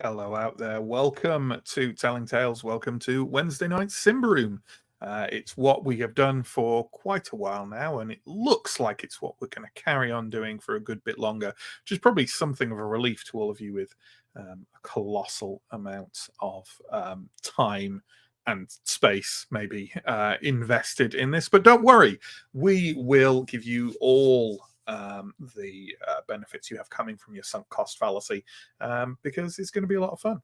Hello out there. Welcome to Telling Tales. Welcome to Wednesday night Symbaroum. It's what we have done for quite a while now, and it looks like it's what we're going to carry on doing for a good bit longer, which is probably something of a relief to all of you with a colossal amount of time and space, maybe invested in this. But don't worry, we will give you all the benefits you have coming from your sunk cost fallacy because it's going to be a lot of fun.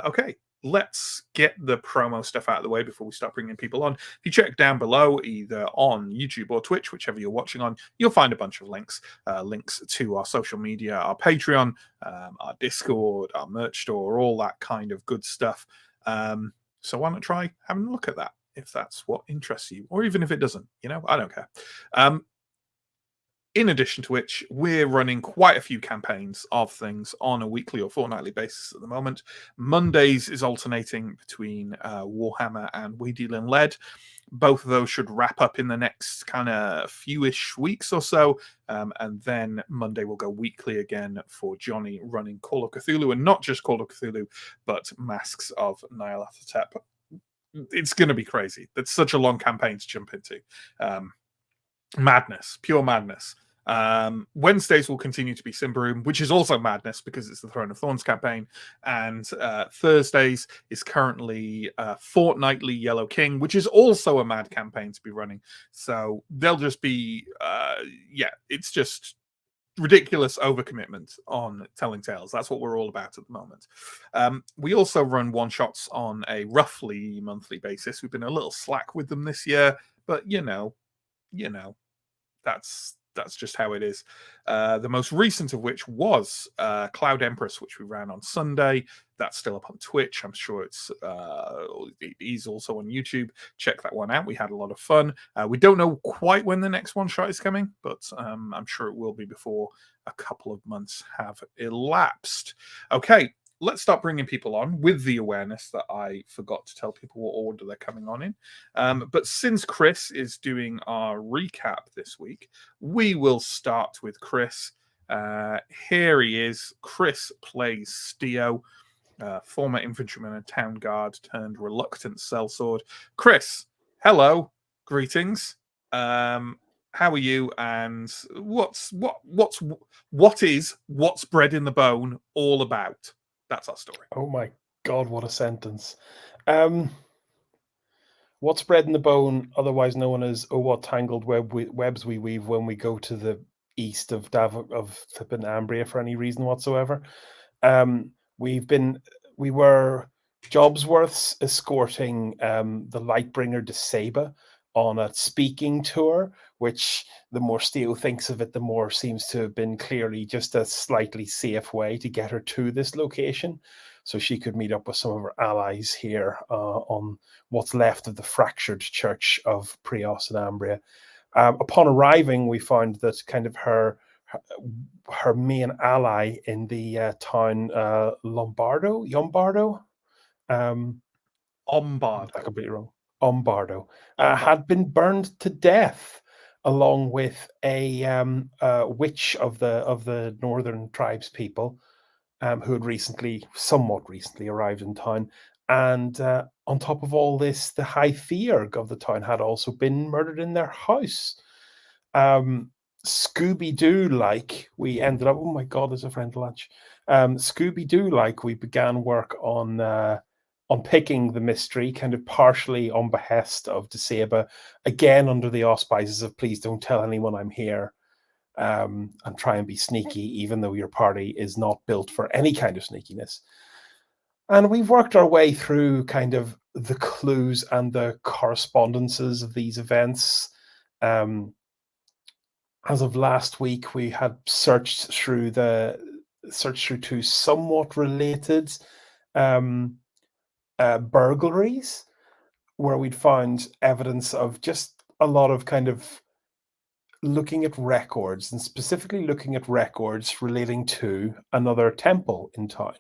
Okay, let's get the promo stuff out of the way before we start bringing people on. If you check down below, either on YouTube or Twitch, whichever you're watching on, you'll find a bunch of links to our social media, our Patreon, our Discord, our merch store, all that kind of good stuff. So why not try having a look at that if that's what interests you, or even if it doesn't, I don't care. In addition to which, we're running quite a few campaigns of things on a weekly or fortnightly basis at the moment. Mondays is alternating between Warhammer and We Deal in Lead. Both of those should wrap up in the next kind of fewish weeks or so. And then Monday will go weekly again for Johnny running Call of Cthulhu, and not just Call of Cthulhu, but Masks of Nyarlathotep. It's going to be crazy. That's such a long campaign to jump into. Madness, pure madness. Wednesdays will continue to be Symbaroum, which is also madness because it's the Throne of Thorns campaign. And Thursdays is currently fortnightly Yellow King, which is also a mad campaign to be running. So they'll just be, it's just ridiculous overcommitment on telling tales. That's what we're all about at the moment. We also run one-shots on a roughly monthly basis. We've been a little slack with them this year, but you know, that's just how it is. The most recent of which was Cloud Empress, which we ran on Sunday. That's still up on Twitch. I'm sure it is also on YouTube. Check that one out. We had a lot of fun. We don't know quite when the next one shot is coming, but I'm sure it will be before a couple of months have elapsed. Okay, let's start bringing people on with the awareness that I forgot to tell people what order they're coming on in. But since Chris is doing our recap this week, we will start with Chris. Here he is. Chris plays Steo, former infantryman and town guard turned reluctant sellsword. Chris, hello, greetings. How are you? And what's Bred in the Bone all about? That's our story. Oh my God, what a sentence. What's Bred in the Bone, otherwise known as Oh What Tangled Webs We Weave when we go to the east of flippin' Ambria for any reason whatsoever. We were Jobsworth's escorting the Lightbringer de Saba on a speaking tour, which the more Steele thinks of it, the more seems to have been clearly just a slightly safe way to get her to this location, so she could meet up with some of her allies here on what's left of the fractured church of Prios and Ambria. Upon arriving, we found that kind of her main ally in the town, Lombardo. I could be wrong. Umbardo, had been burned to death, along with a witch of the northern tribes people, who had somewhat recently arrived in town. And on top of all this, the High Theurg of the town had also been murdered in their house. Scooby-Doo like we ended up. Oh my God, there's a friend to lunch. Scooby-Doo like we began work on picking the mystery, kind of partially on behest of de Saba, again under the auspices of please don't tell anyone I'm here, and try and be sneaky, even though your party is not built for any kind of sneakiness. And we've worked our way through kind of the clues and the correspondences of these events. As of last week, we had searched through two somewhat related burglaries, where we'd found evidence of just a lot of kind of looking at records, and specifically looking at records relating to another temple in town.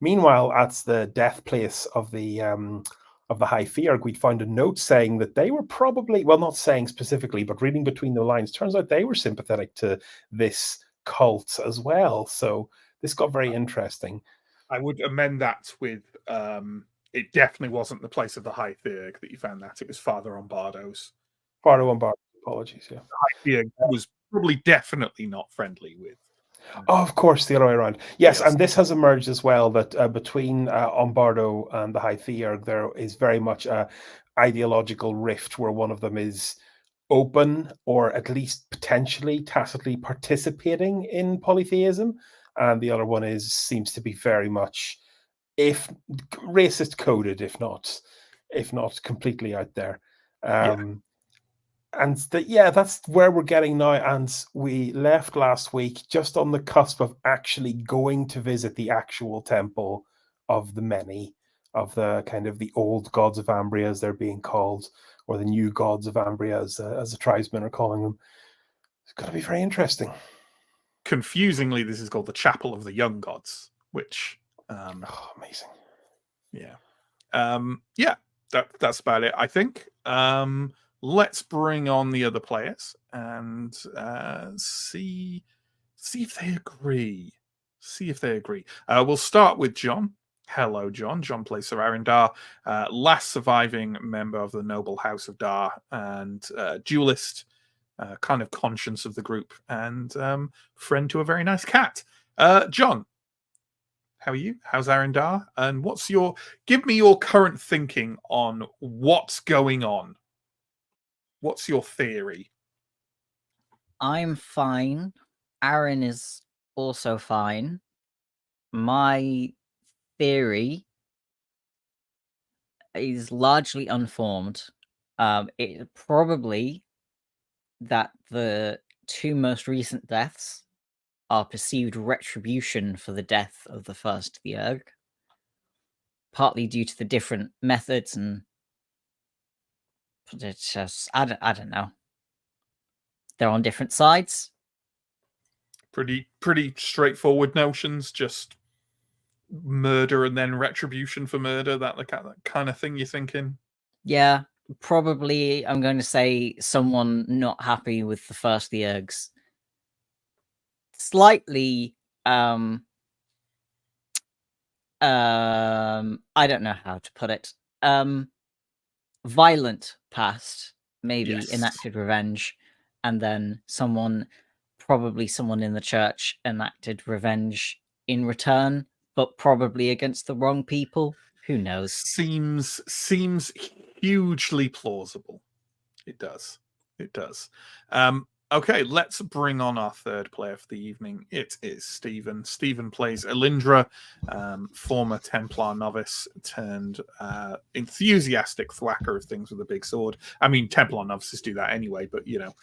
Meanwhile, at the death place of the High Theurg, we'd found a note saying that they were probably, well, not saying specifically, but reading between the lines, turns out they were sympathetic to this cult as well. So this got very interesting. I would amend that with it definitely wasn't the place of the High Theurg that you found that. It was Father Lombardo's. Bardo and Bardo. Apologies, yeah. High Theurg was probably definitely not friendly with. Oh, of course, the other way around. Yes, Yes. and this has emerged as well that between Umbardo and the High Theurg, there is very much a ideological rift where one of them is open or at least potentially tacitly participating in polytheism, and the other one seems to be very much, if racist coded, if not completely out there. And that's where we're getting now. And we left last week just on the cusp of actually going to visit the actual temple of the many, of the kind of the old gods of Ambria, as they're being called, or the new gods of Ambria, as the tribesmen are calling them. It's going to be very interesting. Confusingly, this is called the Chapel of the Young Gods, which amazing. That's about it, I think. Let's bring on the other players and see if they agree. We'll start with John. Hello, John. John plays Sir Arendar, last surviving member of the noble house of Dar, and duelist, kind of conscience of the group, and friend to a very nice cat. John, how are you? How's Arendar? And give me your current thinking on what's going on. What's your theory? I'm fine. Aaron is also fine. My theory is largely unformed. It probably that the two most recent deaths are perceived retribution for the death of the first Theurg, partly due to the different methods, and it's just I don't know. They're on different sides. Pretty straightforward notions, just murder and then retribution for murder, that kind of thing you're thinking? Yeah, probably I'm going to say someone not happy with the first Theurgs. Slightly I don't know how to put it. Violent past, maybe enacted revenge, and then probably someone in the church enacted revenge in return, but probably against the wrong people. Who knows? Seems hugely plausible. It does. Okay, let's bring on our third player for the evening. It is Stephen. Stephen plays Elindra, former Templar novice turned enthusiastic thwacker of things with a big sword. I mean, Templar novices do that anyway, but you know.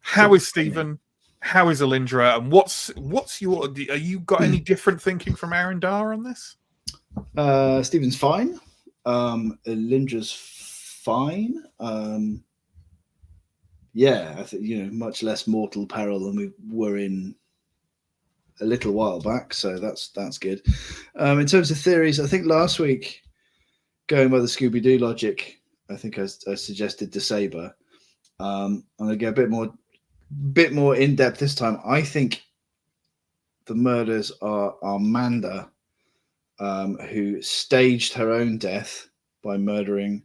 How is Stephen? How is Elindra? And what's your? Are you got any different thinking from Arendar on this? Stephen's fine. Elindra's fine. I think much less mortal peril than we were in a little while back, so that's good. In terms of theories, I think last week, going by the Scooby-Doo logic, I think I suggested Desaber. I'm going to go a bit more in depth this time. I think the murders are Manda, who staged her own death by murdering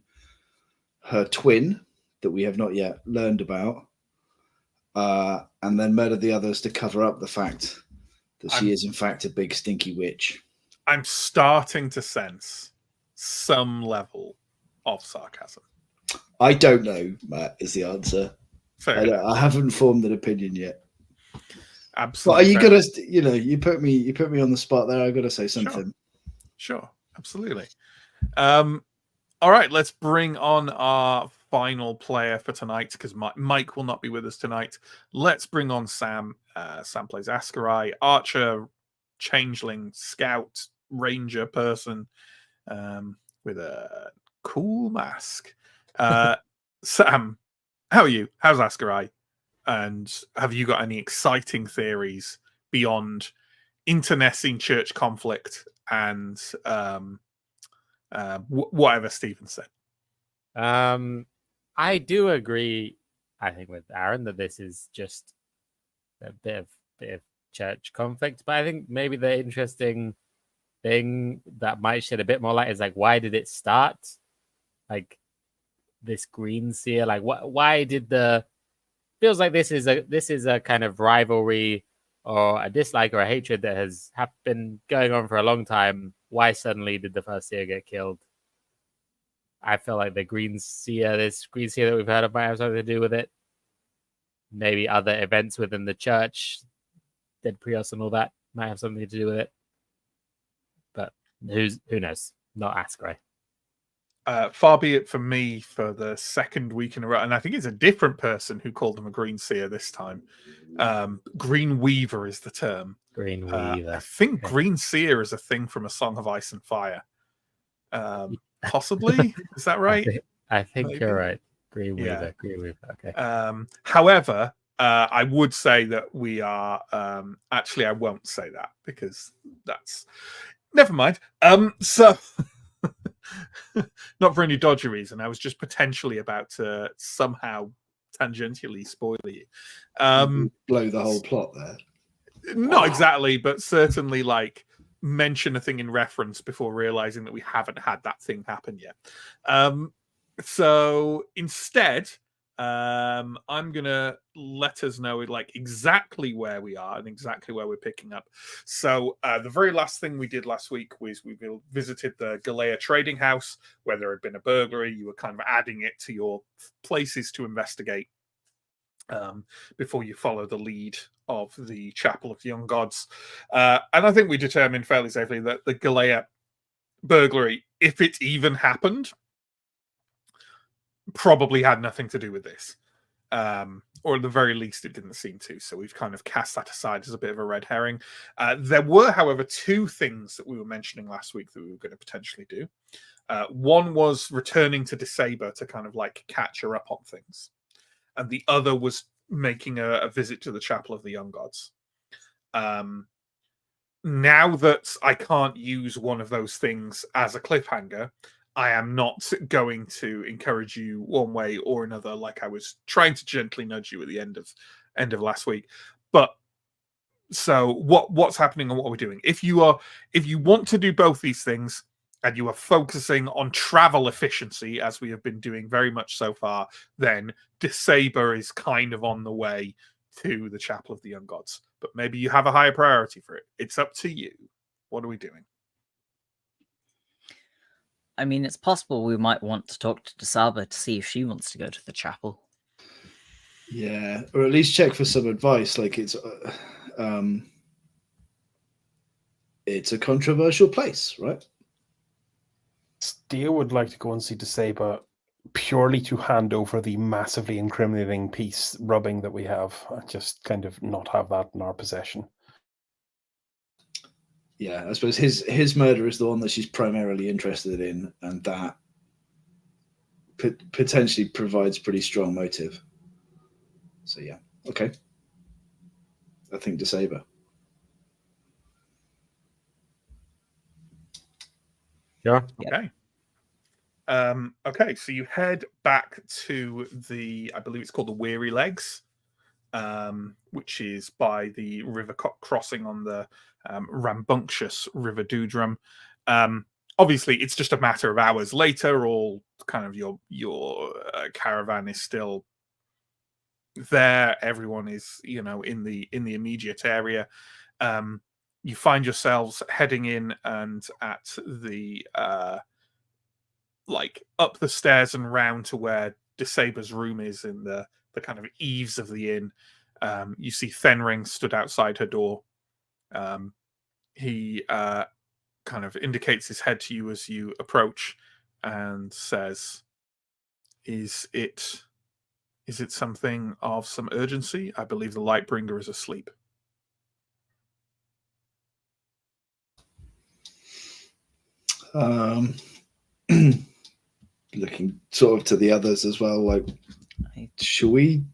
her twin that we have not yet learned about, and then murdered the others to cover up the fact that she is in fact a big stinky witch. I'm starting to sense some level of sarcasm. I don't know, Matt, is the answer. I haven't formed an opinion yet. Absolutely. But are you gonna, you put me on the spot there. I've got to say something. Sure. Absolutely. All right, let's bring on our final player for tonight, because Mike will not be with us tonight. Let's bring on Sam. Sam plays Askarai, archer, changeling, scout, ranger person, with a cool mask. Sam, how are you? How's Askarai? And have you got any exciting theories beyond internecine church conflict and whatever Stephen said? I do agree, I think, with Aaron that this is just a bit of church conflict. But I think maybe the interesting thing that might shed a bit more light is like, why did it start? Like this green seer, like why did the feels like this is a kind of rivalry or a dislike or a hatred that has been going on for a long time. Why suddenly did the first seer get killed? I feel like this green seer that we've heard of might have something to do with it. Maybe other events within the church, Dead Prios and all that, might have something to do with it. But who knows? Not Ascray. Far be it from me for the second week in a row, and I think it's a different person who called them a green seer this time. Green Weaver is the term. Green Weaver. I think green seer is a thing from A Song of Ice and Fire. Possibly, is that right? I think Maybe. you're right. Green Weaver. Yeah. Green Weaver. Okay. However, I would say that we are. Actually, I won't say that because that's. Never mind. So. Not for any dodgy reason. I was just potentially about to somehow tangentially spoil you. Blow the whole plot there. Not exactly, but certainly like mention a thing in reference before realizing that we haven't had that thing happen yet. So instead, I'm gonna let us know like exactly where we are and exactly where we're picking up. So the very last thing we did last week was we visited the Galea trading house where there had been a burglary. You were kind of adding it to your places to investigate before you follow the lead of the Chapel of the Young Gods. And I think we determined fairly safely that the Galea burglary, if it even happened, probably had nothing to do with this. Or at the very least, it didn't seem to. So we've kind of cast that aside as a bit of a red herring. There were, however, two things that we were mentioning last week that we were going to potentially do. One was returning to Desaber to kind of like catch her up on things. And the other was making a visit to the Chapel of the Young Gods. Now that I can't use one of those things as a cliffhanger, I am not going to encourage you one way or another, like I was trying to gently nudge you at the end of last week. But so what's happening and what are we doing? If you want to do both these things and you are focusing on travel efficiency, as we have been doing very much so far, then Desaber is kind of on the way to the Chapel of the Young Gods. But maybe you have a higher priority for it. It's up to you. What are we doing? I mean, it's possible we might want to talk to Desaber to see if she wants to go to the chapel. Yeah, or at least check for some advice. Like it's a controversial place, right? Steele would like to go and see Desaber purely to hand over the massively incriminating piece rubbing that we have. Just kind of not have that in our possession. Yeah, I suppose his murder is the one that she's primarily interested in, and that potentially provides pretty strong motive. So yeah, okay. I think Desaber. Yeah. Okay. Okay, so you head back to I believe it's called the Weary Legs, which is by the river crossing on the rambunctious River Doodrum. Obviously, it's just a matter of hours later. All kind of your caravan is still there. Everyone is, in the immediate area. You find yourselves heading in and at the like up the stairs and round to where Desaber's room is in the kind of eaves of the inn. You see Fenring stood outside her door. He kind of indicates his head to you as you approach and says, Is it something of some urgency? I believe the Lightbringer is asleep. Looking sort of to the others as well, like, should we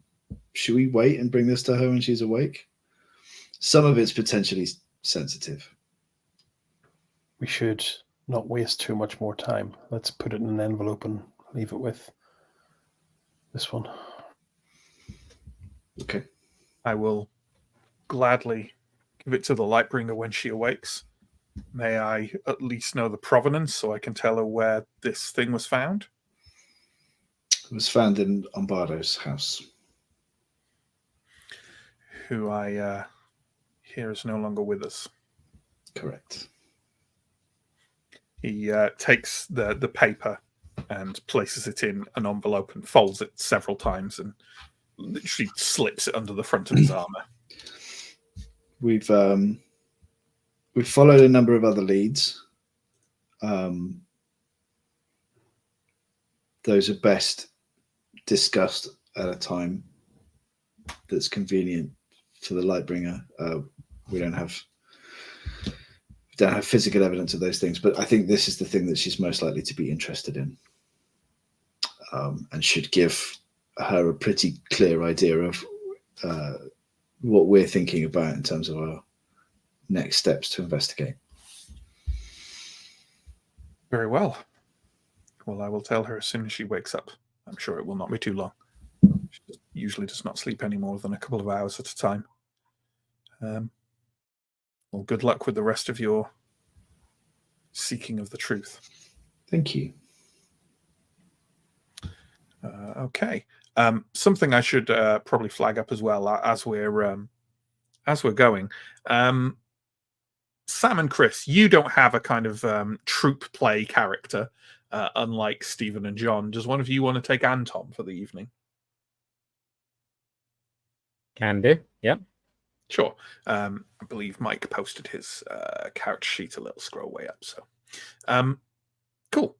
wait and bring this to her when she's awake? Some of it's potentially sensitive. We should not waste too much more time. Let's put it in an envelope and leave it with this one. Okay. I will gladly give it to the Lightbringer when she awakes. May I at least know the provenance so I can tell her where this thing was found? It was found in Umbardo's house. Who I hear is no longer with us. Correct. He takes the paper and places it in an envelope and folds it several times and literally slips it under the front of his armor. We've followed a number of other leads. Those are best discussed at a time that's convenient for the Lightbringer. We don't have physical evidence of those things, but I think this is the thing that she's most likely to be interested in, and should give her a pretty clear idea of what we're thinking about in terms of our next steps to investigate. Very well. Well, I will tell her as soon as she wakes up. I'm sure it will not be too long. She usually does not sleep any more than a couple of hours at a time. Well, good luck with the rest of your seeking of the truth. Thank you. Okay. Something I should probably flag up as well as we're going. Sam and Chris, you don't have a kind of troop play character, unlike Stephen and John. Does one of you want to take Anton for the evening? Can do. Yep. Sure. I believe Mike posted his character sheet a little scroll way up. So, cool.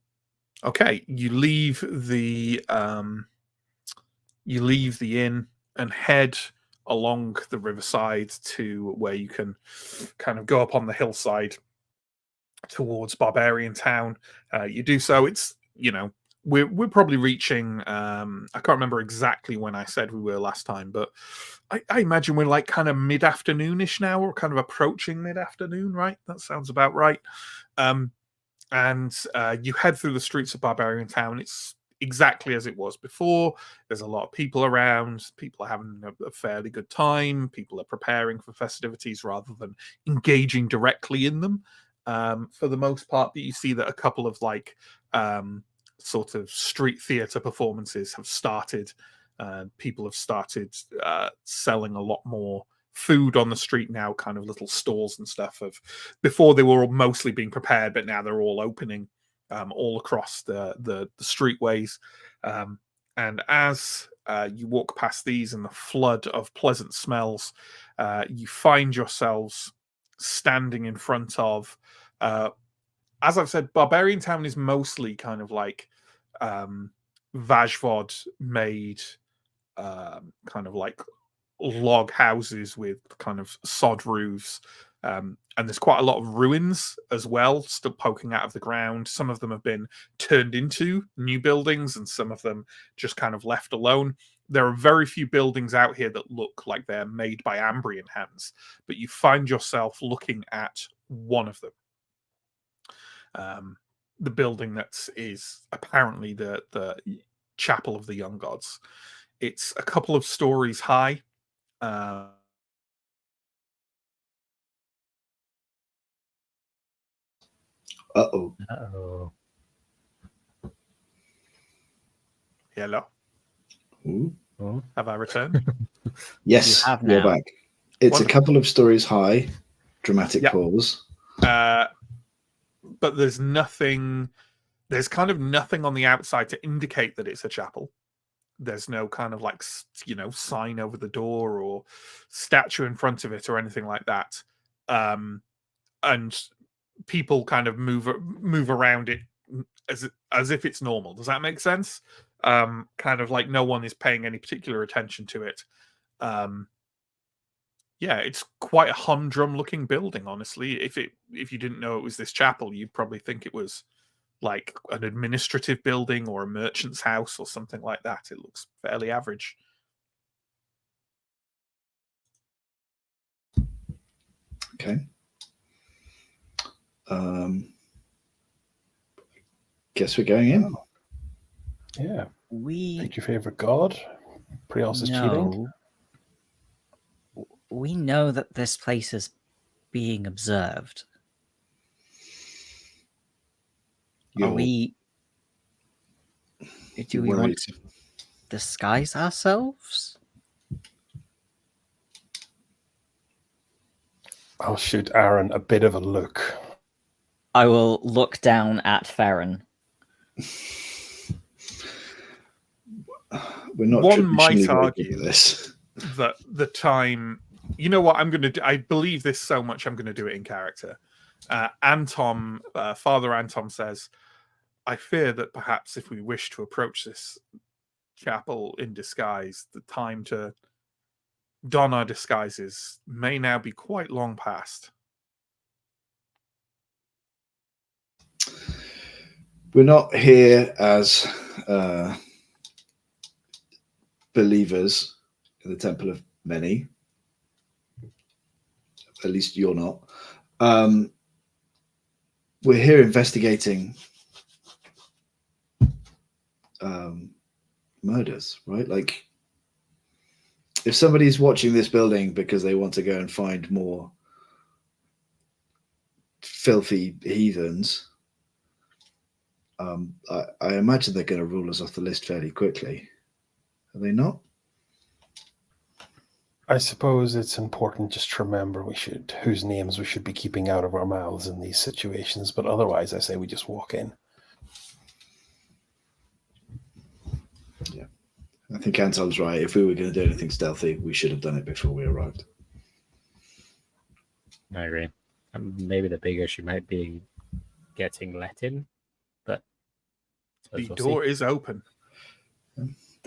Okay, you leave the inn and head along the riverside to where you can kind of go up on the hillside towards Barbarian Town. You do so. It's, we're probably reaching. I can't remember exactly when I said we were last time, but I imagine we're like kind of mid-afternoonish now, or kind of approaching mid-afternoon, right? That sounds about right. And you head through the streets of Barbarian Town. It's exactly as it was before. There's a lot of people around. People are having a fairly good time. People are preparing for festivities rather than engaging directly in them. For the most part, but you see that a couple of sort of street theatre performances have started. People have started selling a lot more food on the street now, kind of little stalls and stuff. Before they were all mostly being prepared, but now they're all opening all across the streetways. And as you walk past these and the flood of pleasant smells, you find yourselves standing in front of, as I've said, Barbarian Town is mostly kind of like Vajvod made kind of like log houses with kind of sod roofs. And there's quite a lot of ruins as well, still poking out of the ground. Some of them have been turned into new buildings and some of them just kind of left alone. There are very few buildings out here that look like they're made by Ambrian hands, but you find yourself looking at one of them. The building that is apparently the Chapel of the Young Gods. It's a couple of stories high. Uh-oh. Uh-oh. Hello. Ooh. Oh. Have I returned? Yes, You have you're now. back. It's Wonderful. a couple of stories high. Dramatic Yep. pause. But there's nothing. There's kind of nothing on the outside to indicate that it's a chapel. There's no kind of like, sign over the door or statue in front of it or anything like that. And people kind of move around it as if it's normal. Does that make sense? Kind of like no one is paying any particular attention to it. Yeah, it's quite a humdrum looking building, honestly. If you didn't know it was this chapel, you'd probably think it was like an administrative building or a merchant's house or something like that. It looks fairly average. Okay. Guess we're going in. Yeah. We Pick your favorite god. Prios is cheating. know. We know that this place has being observed? You're Do we worried. want to disguise ourselves? I'll shoot Aaron a bit of a look. I will look down at Farron. We're not One might traditionally very good argue at this. that the time, you know what I'm going to do? I believe this so much, I'm going to do it in character. Father Anton says, I fear that perhaps if we wish to approach this chapel in disguise, the time to don our disguises may now be quite long past. We're not here as believers in the Temple of Many. At least you're not. We're here investigating murders, right? Like, if somebody's watching this building because they want to go and find more filthy heathens, I imagine they're going to rule us off the list fairly quickly. Are they not? I suppose it's important just to remember whose names we should be keeping out of our mouths in these situations, but otherwise I say we just walk in. Yeah. I think Anton's right. If we were going to do anything stealthy, we should have done it before we arrived. I agree. Maybe the big issue might be getting let in, but The door is open.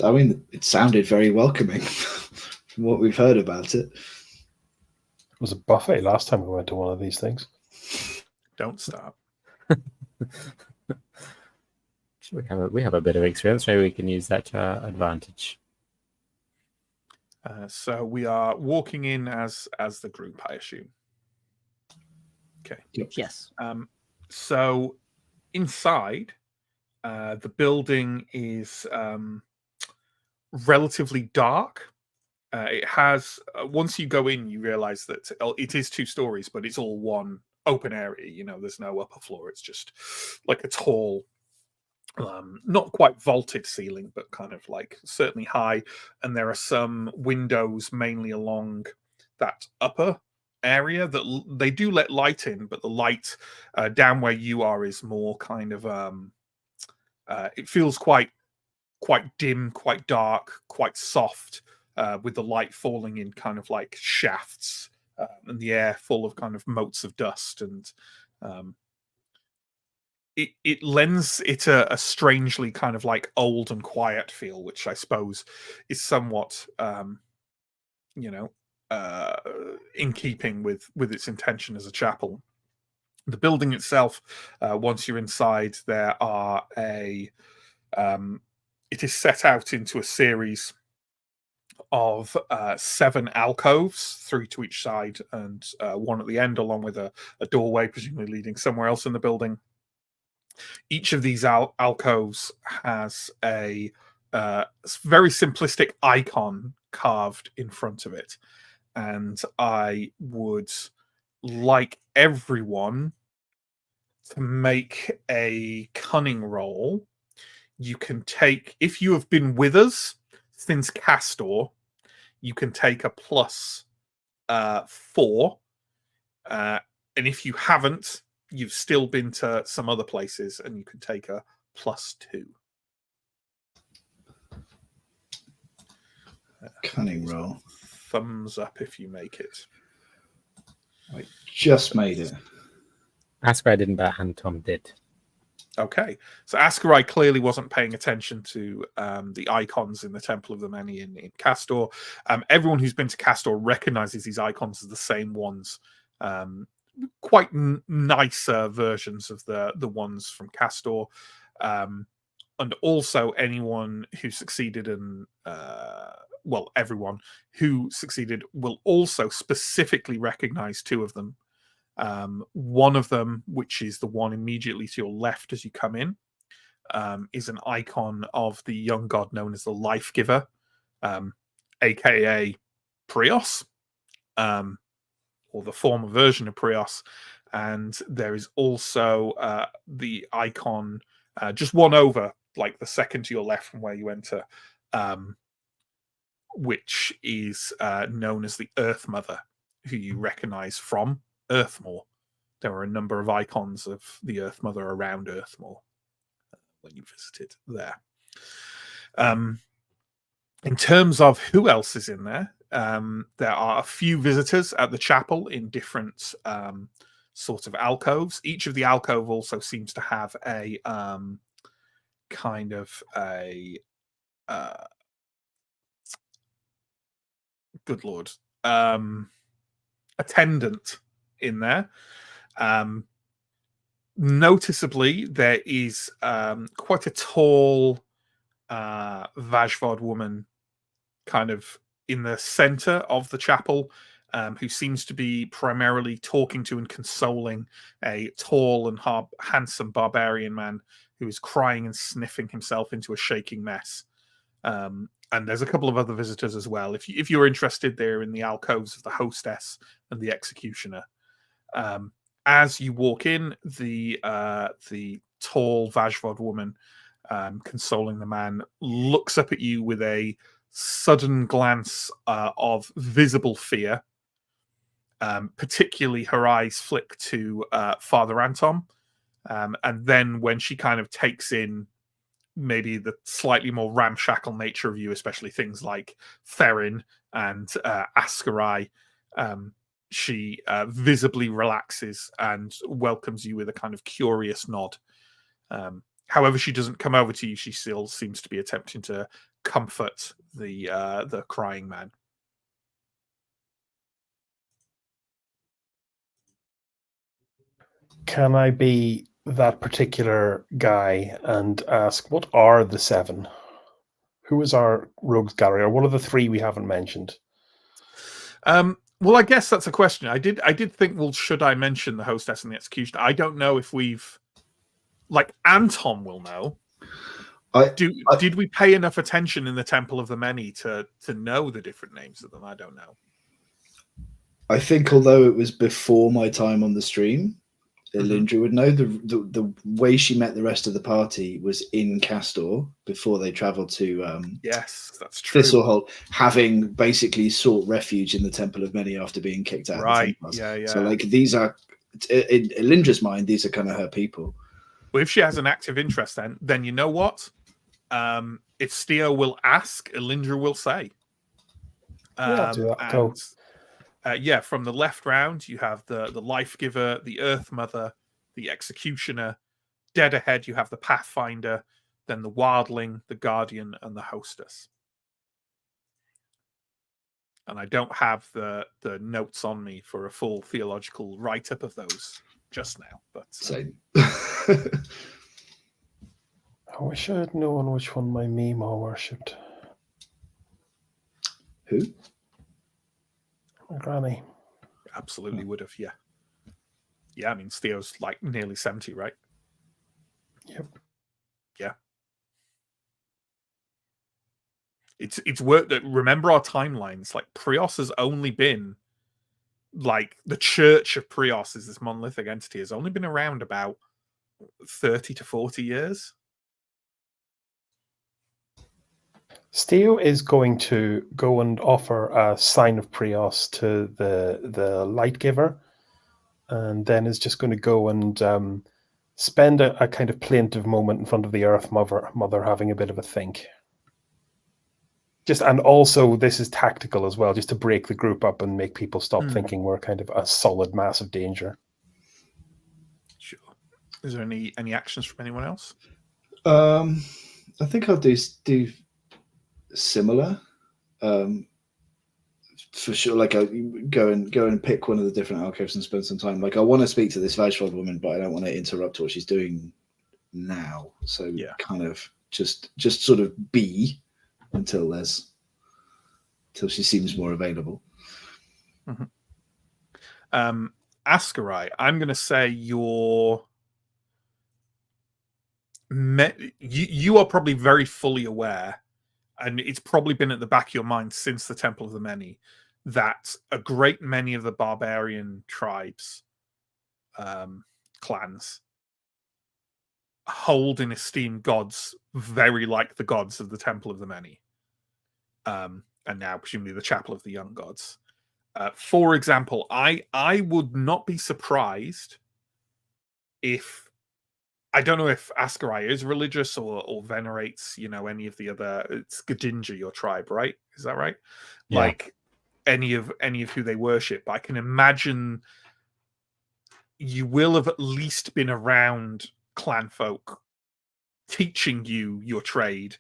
I mean, it sounded very welcoming from what we've heard about it. It was a buffet last time we went to one of these things. Don't stop. We have a bit of experience. Maybe we can use that to our advantage. So we are walking in as the group, I assume. Okay. Yes. So inside, the building is relatively dark. It has once you go in, you realize that it is 2 stories, but it's all one open area. You know, there's no upper floor. It's just like a tall, not quite vaulted ceiling, but kind of like certainly high. And there are some windows mainly along that upper area that they do let light in, but the light down where you are is more kind of it feels quite dim, quite dark, quite soft, with the light falling in kind of like shafts, and the air full of kind of motes of dust, and it lends it a strangely kind of like old and quiet feel, which I suppose is somewhat in keeping with its intention as a chapel. The building itself, once you're inside, there are it is set out into a series of 7 alcoves, 3 to each side, and 1 at the end, along with a doorway, presumably leading somewhere else in the building. Each of these alcoves has a very simplistic icon carved in front of it. And I would like everyone to make a cunning roll. You can take, if you have been with us since Castor, you can take a plus 4. And if you haven't, you've still been to some other places, and you can take a plus 2. Cunning roll. Thumbs up if you make it. I just made it. Asker didn't, but Han Tom did. Okay, so Ascarai clearly wasn't paying attention to the icons in the Temple of the Many in Castor. Everyone who's been to Castor recognizes these icons as the same ones. Quite nicer versions of the ones from Castor. And also anyone who succeeded in... everyone who succeeded will also specifically recognize 2 of them. One of them, which is the one immediately to your left as you come in, is an icon of the young god known as the Life Giver, aka Prios, or the former version of Prios. And there is also the icon just one over, like the second to your left from where you enter, which is known as the Earth Mother, who you recognize from Earthmoor. There are a number of icons of the Earth Mother around Earthmoor when you visited there. In terms of who else is in there, there are a few visitors at the chapel in different sort of alcoves. Each of the alcove also seems to have a kind of a good lord attendant in there. Noticeably, there is quite a tall Vajvod woman kind of in the center of the chapel, who seems to be primarily talking to and consoling a tall and handsome barbarian man who is crying and sniffing himself into a shaking mess. And there's a couple of other visitors as well. If you're interested, they're in the alcoves of the hostess and the executioner. As you walk in, the tall Vajvod woman consoling the man looks up at you with a sudden glance of visible fear. Particularly her eyes flick to Father Anton. And then when she kind of takes in maybe the slightly more ramshackle nature of you, especially things like Therin and Ascarai, she visibly relaxes and welcomes you with a kind of curious nod. However, she doesn't come over to you. She still seems to be attempting to comfort the crying man. Can I be that particular guy and ask, what are the 7? Who is our rogues gallery, or what are the 3 we haven't mentioned? Well, I guess that's a question. I did think, well, should I mention the hostess and the executioner? I don't know if we've, like, Anton will know. Did we pay enough attention in the Temple of the Many to know the different names of them? I don't know. I think although it was before my time on the stream, Elindra would know. The way she met the rest of the party was in Castor before they travelled to yes, that's true. Thistlehold, having basically sought refuge in the Temple of Many after being kicked out. Right. Of the yeah. So like these are, in Elindra's mind, these are kind of her people. Well, if she has an active interest, then you know what? If Steo will ask, Elindra will say. I'll do that. Go. From the left round, you have the Life Giver, the Earth Mother, the Executioner. Dead ahead, you have the Pathfinder, then the Wildling, the Guardian, and the Hostess. And I don't have the notes on me for a full theological write-up of those just now. But Same. I wish I had known which one my Mima worshipped. Who? My granny. Absolutely would have, yeah. Yeah, I mean, Steo's like nearly 70, right? Yep. Yeah. It's work that, remember our timelines, like Prios has only been, like, the Church of Prios is this monolithic entity, has only been around about 30 to 40 years. Steo is going to go and offer a sign of Prios to the Light Giver, and then is just going to go and spend a kind of plaintive moment in front of the Earth Mother having a bit of a think. And also, this is tactical as well, just to break the group up and make people stop thinking we're kind of a solid mass of danger. Sure. Is there any actions from anyone else? I think I'll do similar. For sure, like I go and pick one of the different alcoves and spend some time. Like I want to speak to this Vajvod woman, but I don't want to interrupt what she's doing now. So kind of just sort of be until she seems more available. Ascarai, I'm going to say you are probably very fully aware, and it's probably been at the back of your mind since the Temple of the Many, that a great many of the barbarian tribes, clans, hold in esteem gods very like the gods of the Temple of the Many, and now presumably the Chapel of the Young Gods. For example, I would not be surprised if, I don't know if Askarai is religious or venerates, any of the other. It's Gadinja, your tribe, right? Is that right? Yeah. Like any of who they worship. I can imagine you will have at least been around clan folk teaching you your trade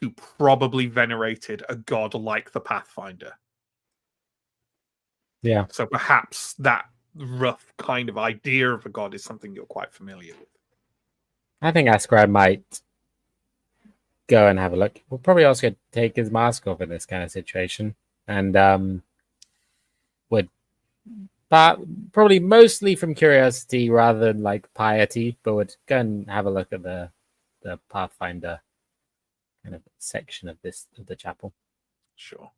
who probably venerated a god like the Pathfinder. Yeah. So perhaps that rough kind of idea of a god is something you're quite familiar with. I think Askra might go and have a look. We'll probably also take his mask off in this kind of situation, and would probably mostly from curiosity rather than like piety, but would go and have a look at the Pathfinder kind of section of the chapel. Sure.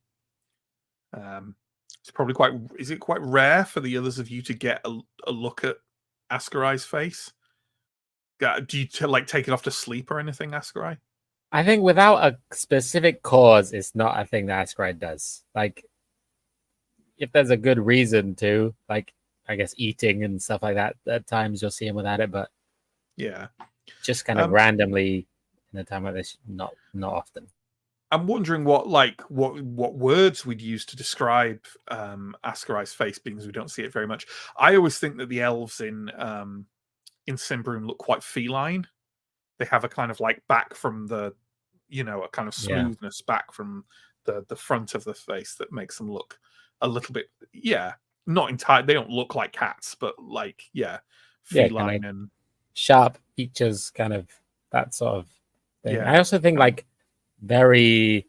It's probably is it quite rare for the others of you to get a look at Askarai's face? Do you take it off to sleep or anything, Askarai? I think without a specific cause, it's not a thing that Askarai does. Like, if there's a good reason to, like, I guess eating and stuff like that, at times you'll see him without it, but yeah, just kind of randomly in a time like this, not often. I'm wondering what words we'd use to describe Askarai's face, because we don't see it very much. I always think that the elves in Symbaroum look quite feline. They have a kind of like back from the, a kind of smoothness back from the front of the face that makes them look a little bit, not entirely. They don't look like cats, but like, feline, and sharp features, kind of that sort of thing. Yeah. I also think like very,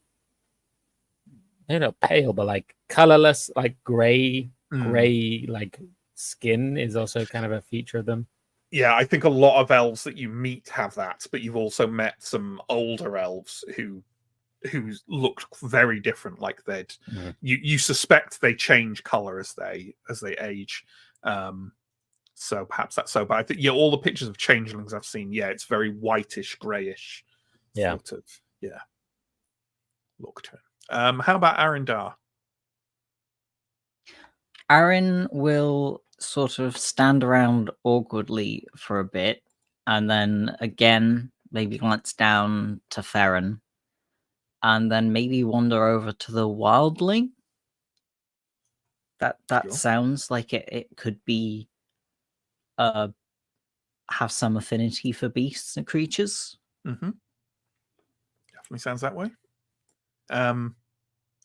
pale, but like colorless, like gray, like skin is also kind of a feature of them. Yeah, I think a lot of elves that you meet have that, but you've also met some older elves who look very different. Like you suspect they change color as they age. So perhaps that's so. But I think all the pictures of changelings I've seen, it's very whitish, grayish, sort of look to it. How about Arendar? Aaron will sort of stand around awkwardly for a bit, and then again maybe glance down to Farron, and then maybe wander over to the wildling. That Sure. sounds like it could be have some affinity for beasts and creatures. Mm-hmm. Definitely sounds that way.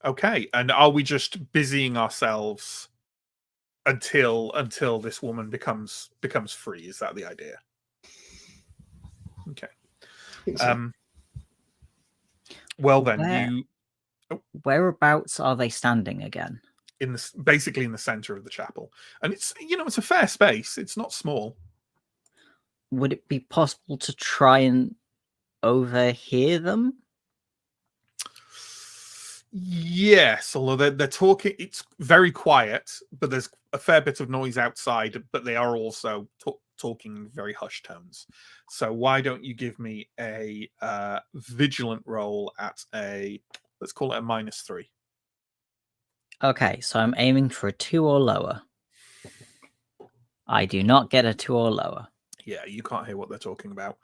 Okay, and are we just busying ourselves until this woman becomes free? Is that the idea? Okay. So. Well then, whereabouts are they standing again? Basically in the center of the chapel, and it's it's a fair space. It's not small. Would it be possible to try and overhear them? Yes, although they're talking, it's very quiet, but there's a fair bit of noise outside, but they are also talking in very hushed tones. So why don't you give me a vigilant roll at let's call it a -3. Okay, so I'm aiming for a 2 or lower. I do not get a 2 or lower. Yeah, you can't hear what they're talking about.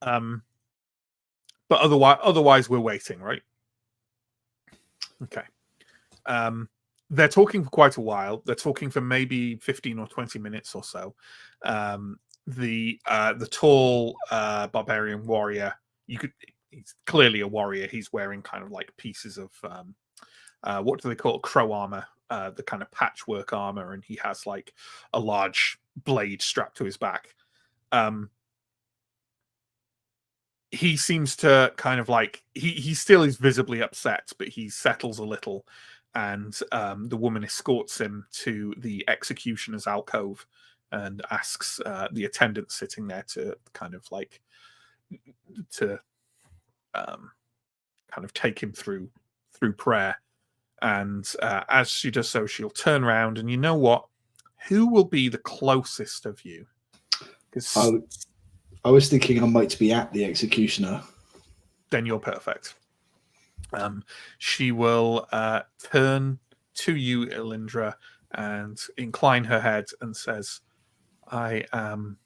But otherwise we're waiting, right? Okay. They're talking for quite a while. They're talking for maybe 15 or 20 minutes or so. The tall barbarian warrior, he's clearly a warrior. He's wearing kind of like pieces of what do they call it? Crow armor, the kind of patchwork armor, and he has like a large blade strapped to his back. He seems to kind of like he still is visibly upset, but he settles a little, and the woman escorts him to the executioner's alcove and asks the attendant sitting there to kind of like kind of take him through prayer. And as she does so, she'll turn around, and you know what? Who will be the closest of you? Because I was thinking I might be at the executioner. then you're perfect. She will turn to you, Elindra, and incline her head and says, I am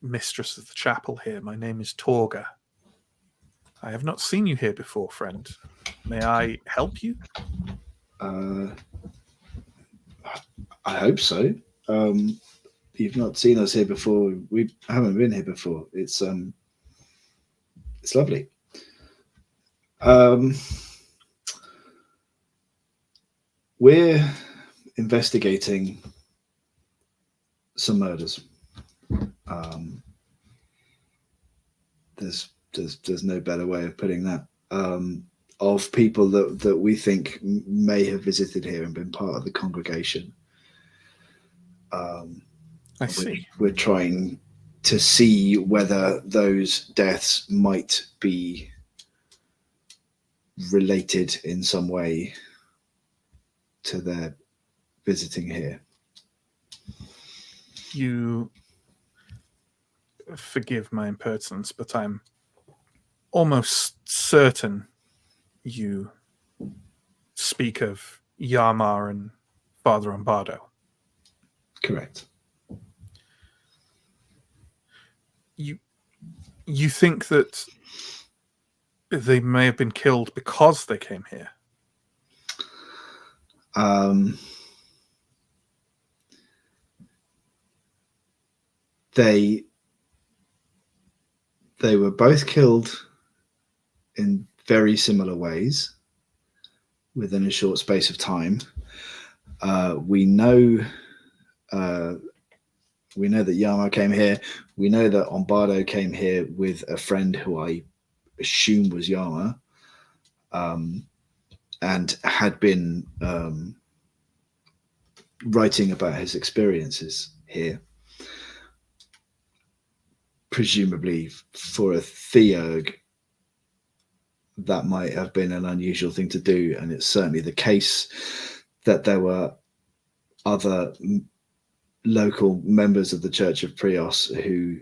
mistress of the chapel here. My name is Torga. I have not seen you here before, friend. May I help you? I hope so. You've not seen us here before. We haven't been here before. It's lovely. We're investigating some murders. There's no better way of putting that. Of people that we think may have visited here and been part of the congregation. I see. We're trying to see whether those deaths might be related in some way to their visiting here. You forgive my impertinence, but I'm almost certain you speak of Yarmar and Father Umbardo. Correct. You think that they may have been killed because they came here? They were both killed in very similar ways within a short space of time. We know that Yarmar came here. We know that Umbardo came here with a friend who I assume was Yarmar, and had been writing about his experiences here. Presumably for a Theurg, that might have been an unusual thing to do, and it's certainly the case that there were other local members of the Church of Prios who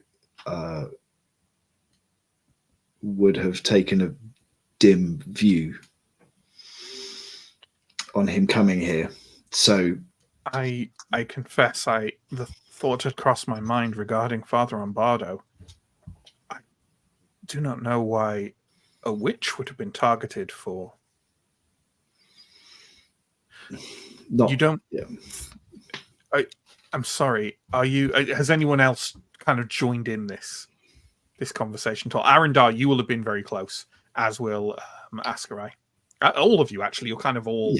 would have taken a dim view on him coming here. So I confess, the thought had crossed my mind regarding Father Umbardo. I do not know why a witch would have been targeted for. not, You don't. Yeah. I'm sorry. Are you? Has anyone else kind of joined in this conversation at all? Arendar, you will have been very close, as will Askarai. All of you, actually. You're kind of all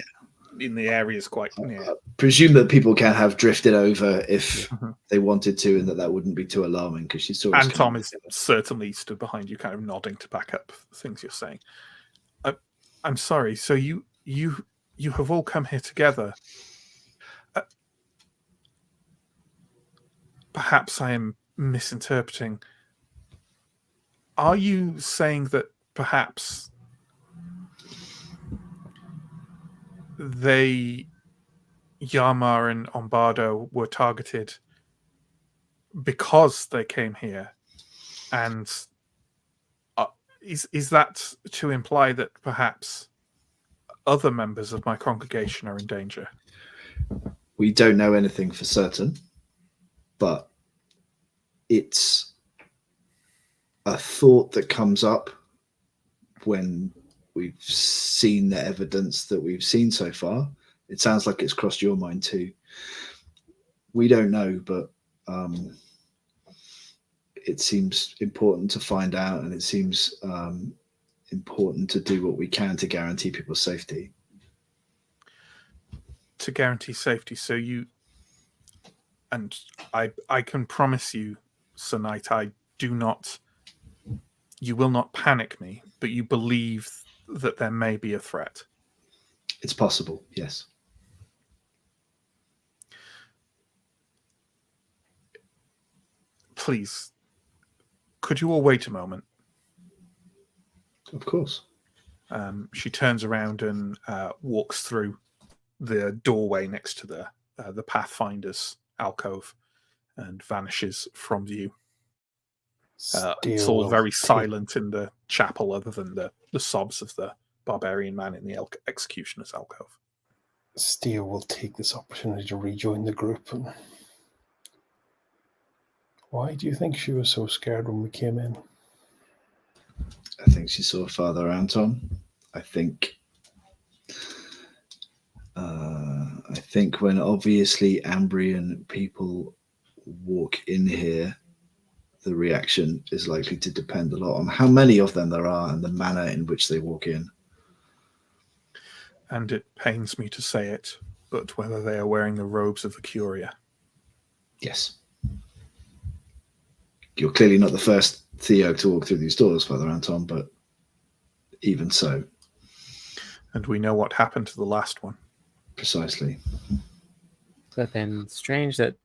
in the areas quite near. I presume that people can have drifted over if they wanted to, and that wouldn't be too alarming because she saw us. And Tom is certainly stood behind you, kind of nodding to back up the things you're saying. I'm sorry. So you have all come here together. Perhaps I am misinterpreting. Are you saying that perhaps Yarmar and Umbardo were targeted because they came here? And is that to imply that perhaps other members of my congregation are in danger? We don't know anything for certain, but it's a thought that comes up when we've seen the evidence that we've seen so far. It sounds like it's crossed your mind too. We don't know, but it seems important to find out, and it seems important to do what we can to guarantee people's safety. To guarantee safety, so you and I can promise you, Sir Knight, you will not panic me, but you believe that there may be a threat. It's possible, yes. Please, could you all wait a moment? Of course. She turns around and walks through the doorway next to the Pathfinder's alcove and vanishes from view. It's all very silent in the chapel, other than the sobs of the barbarian man in the executioner's alcove. Steel will take this opportunity to rejoin the group. Why do you think she was so scared when we came in? I think she saw Father Anton. I think when obviously Ambrian people walk in here, the reaction is likely to depend a lot on how many of them there are and the manner in which they walk in. And it pains me to say it, but whether they are wearing the robes of the Curia. Yes. You're clearly not the first Theo to walk through these doors, Father Anton, but even so. And we know what happened to the last one. Precisely. But then strange that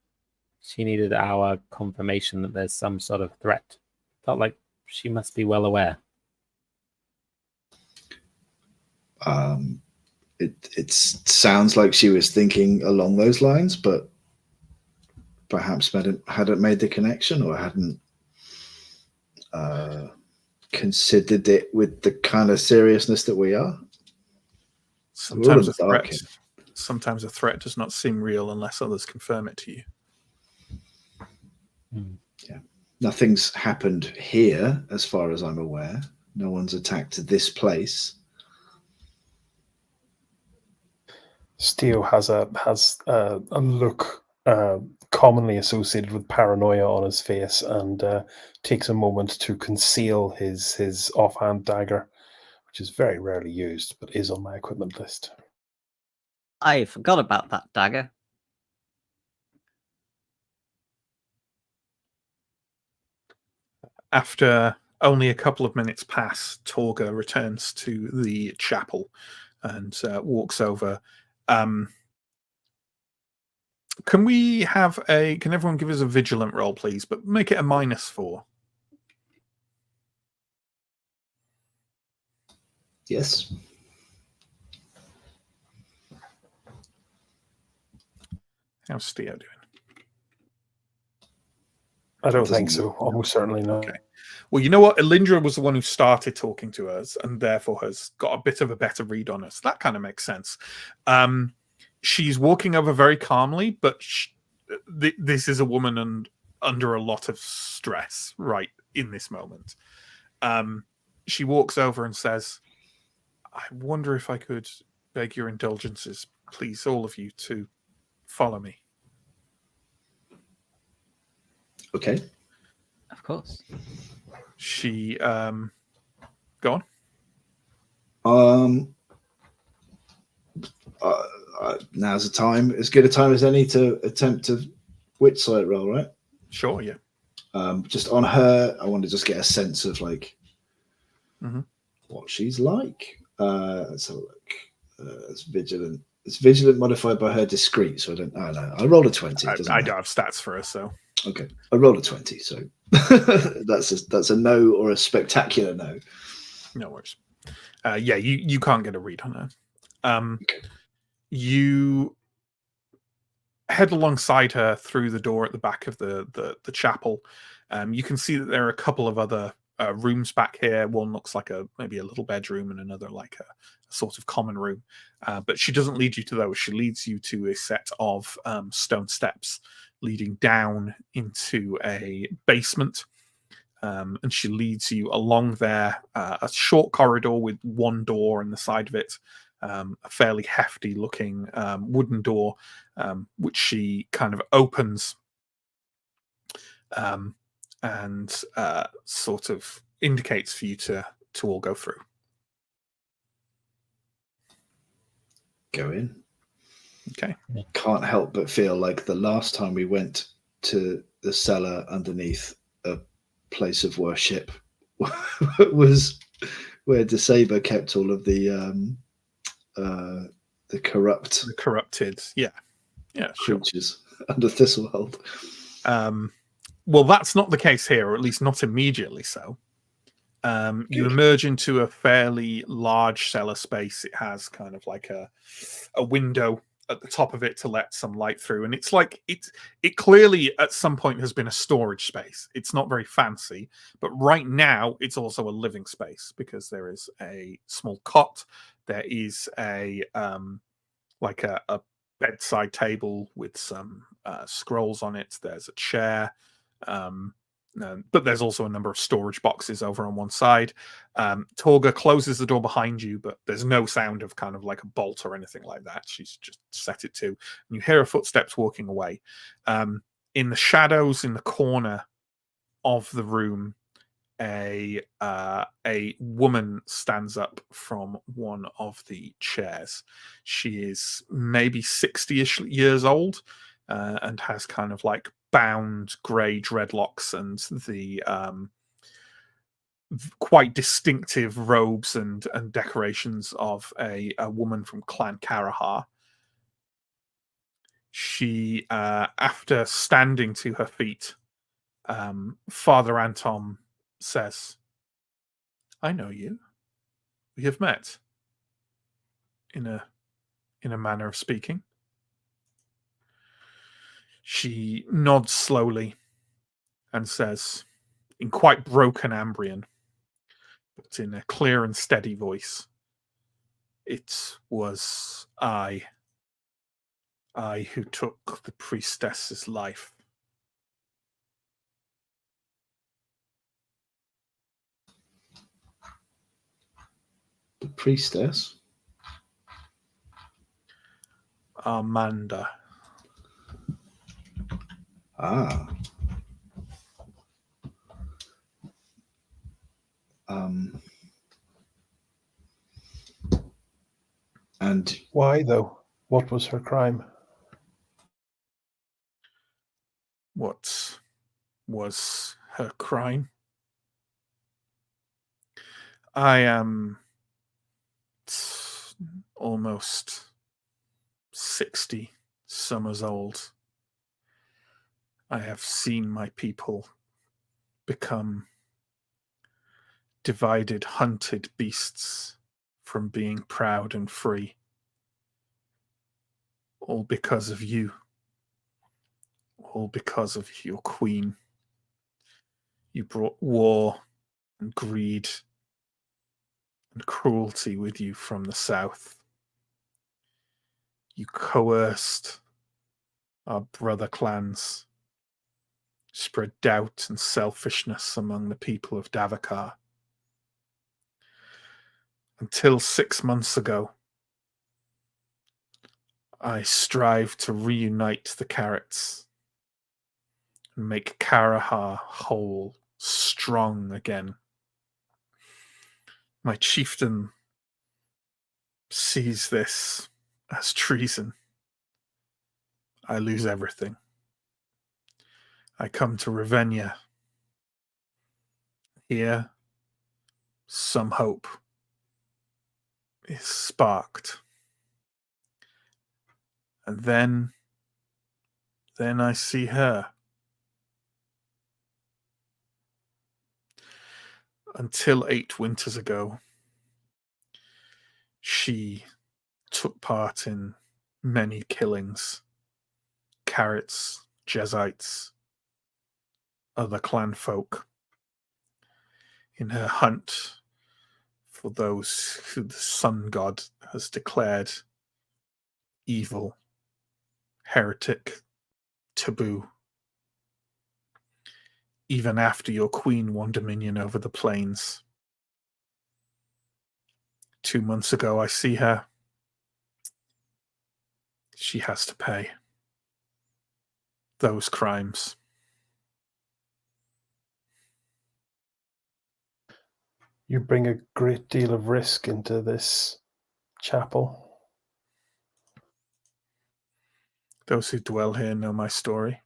she needed our confirmation that there's some sort of threat. Felt like she must be well aware. It sounds like she was thinking along those lines, but perhaps hadn't made the connection or hadn't considered it with the kind of seriousness that we are. Sometimes a threat does not seem real unless others confirm it to you. Yeah. Nothing's happened here, as far as I'm aware. No one's attacked this place. Steel has a look commonly associated with paranoia on his face, and takes a moment to conceal his offhand dagger, which is very rarely used, but is on my equipment list. I forgot about that dagger. After only a couple of minutes pass, Torga returns to the chapel and walks over. Can everyone give us a vigilant roll, please? But make it a -4. Yes. How's Steo doing? I don't think so. Almost certainly not. Okay. Well, you know what? Elindra was the one who started talking to us and therefore has got a bit of a better read on us. That kind of makes sense. She's walking over very calmly, but this is a woman under a lot of stress right in this moment. She walks over and says, I wonder if I could beg your indulgences, please, all of you, to follow me. Okay. Of course. She go on. Now's the time, as good a time as any, to attempt to wit sight roll, right? Sure, yeah. Just on her, I want to just get a sense of like what she's like. Let's have a look. It's vigilant. It's vigilant modified by her discreet, so I don't know. I rolled a 20. I don't have stats for her, so okay. I rolled a 20, so that's a no or a spectacular no. No worries. Yeah, you can't get a read on her. Okay. You head alongside her through the door at the back of the chapel. You can see that there are a couple of other rooms back here. One looks like maybe a little bedroom, and another like a sort of common room. But she doesn't lead you to those. She leads you to a set of stone steps leading down into a basement. And she leads you along there, a short corridor with one door on the side of it, a fairly hefty looking wooden door, which she kind of opens and sort of indicates for you to all go through. Go in. Okay. Can't help but feel like the last time we went to the cellar underneath a place of worship was where DeSaber kept all of the corrupted, yeah, creatures under Thistlehold. Well, that's not the case here, or at least not immediately so. You emerge into a fairly large cellar space. It has kind of like a window at the top of it to let some light through, and it's like it clearly at some point has been a storage space. It's not very fancy, but right now it's also a living space because there is a small cot. There is a like a bedside table with some scrolls on it. There's a chair. But there's also a number of storage boxes over on one side. Torga closes the door behind you, but there's no sound of kind of like a bolt or anything like that. She's just set it to. And you hear her footsteps walking away. In the shadows in the corner of the room, a woman stands up from one of the chairs. She is maybe 60-ish years old and has kind of like bound grey dreadlocks and the quite distinctive robes and decorations of a woman from Clan Karahar. She, after standing to her feet, Father Anton says, "I know you. We have met." In a manner of speaking. She nods slowly and says, in quite broken Ambrian, but in a clear and steady voice, "It was I who took the priestess's life." The priestess? Amanda. Ah. And why, though? What was her crime? What was her crime? I am almost 60 summers old. I have seen my people become divided, hunted beasts from being proud and free. All because of you. All because of your queen. You brought war and greed and cruelty with you from the south. You coerced our brother clans, spread doubt and selfishness among the people of Davakar. Until 6 months ago, I strived to reunite the Carrots and make Karahar whole, strong again. My chieftain sees this as treason. I lose everything. I come to Ravenna. Here, some hope is sparked. And then I see her. Until 8 winters ago, she took part in many killings. Carrots, Jezites, other clan folk. In her hunt for those who the sun god has declared evil, heretic, taboo. Even after your queen won dominion over the plains. 2 months ago, I see her. She has to pay those crimes. You bring a great deal of risk into this chapel. Those who dwell here know my story.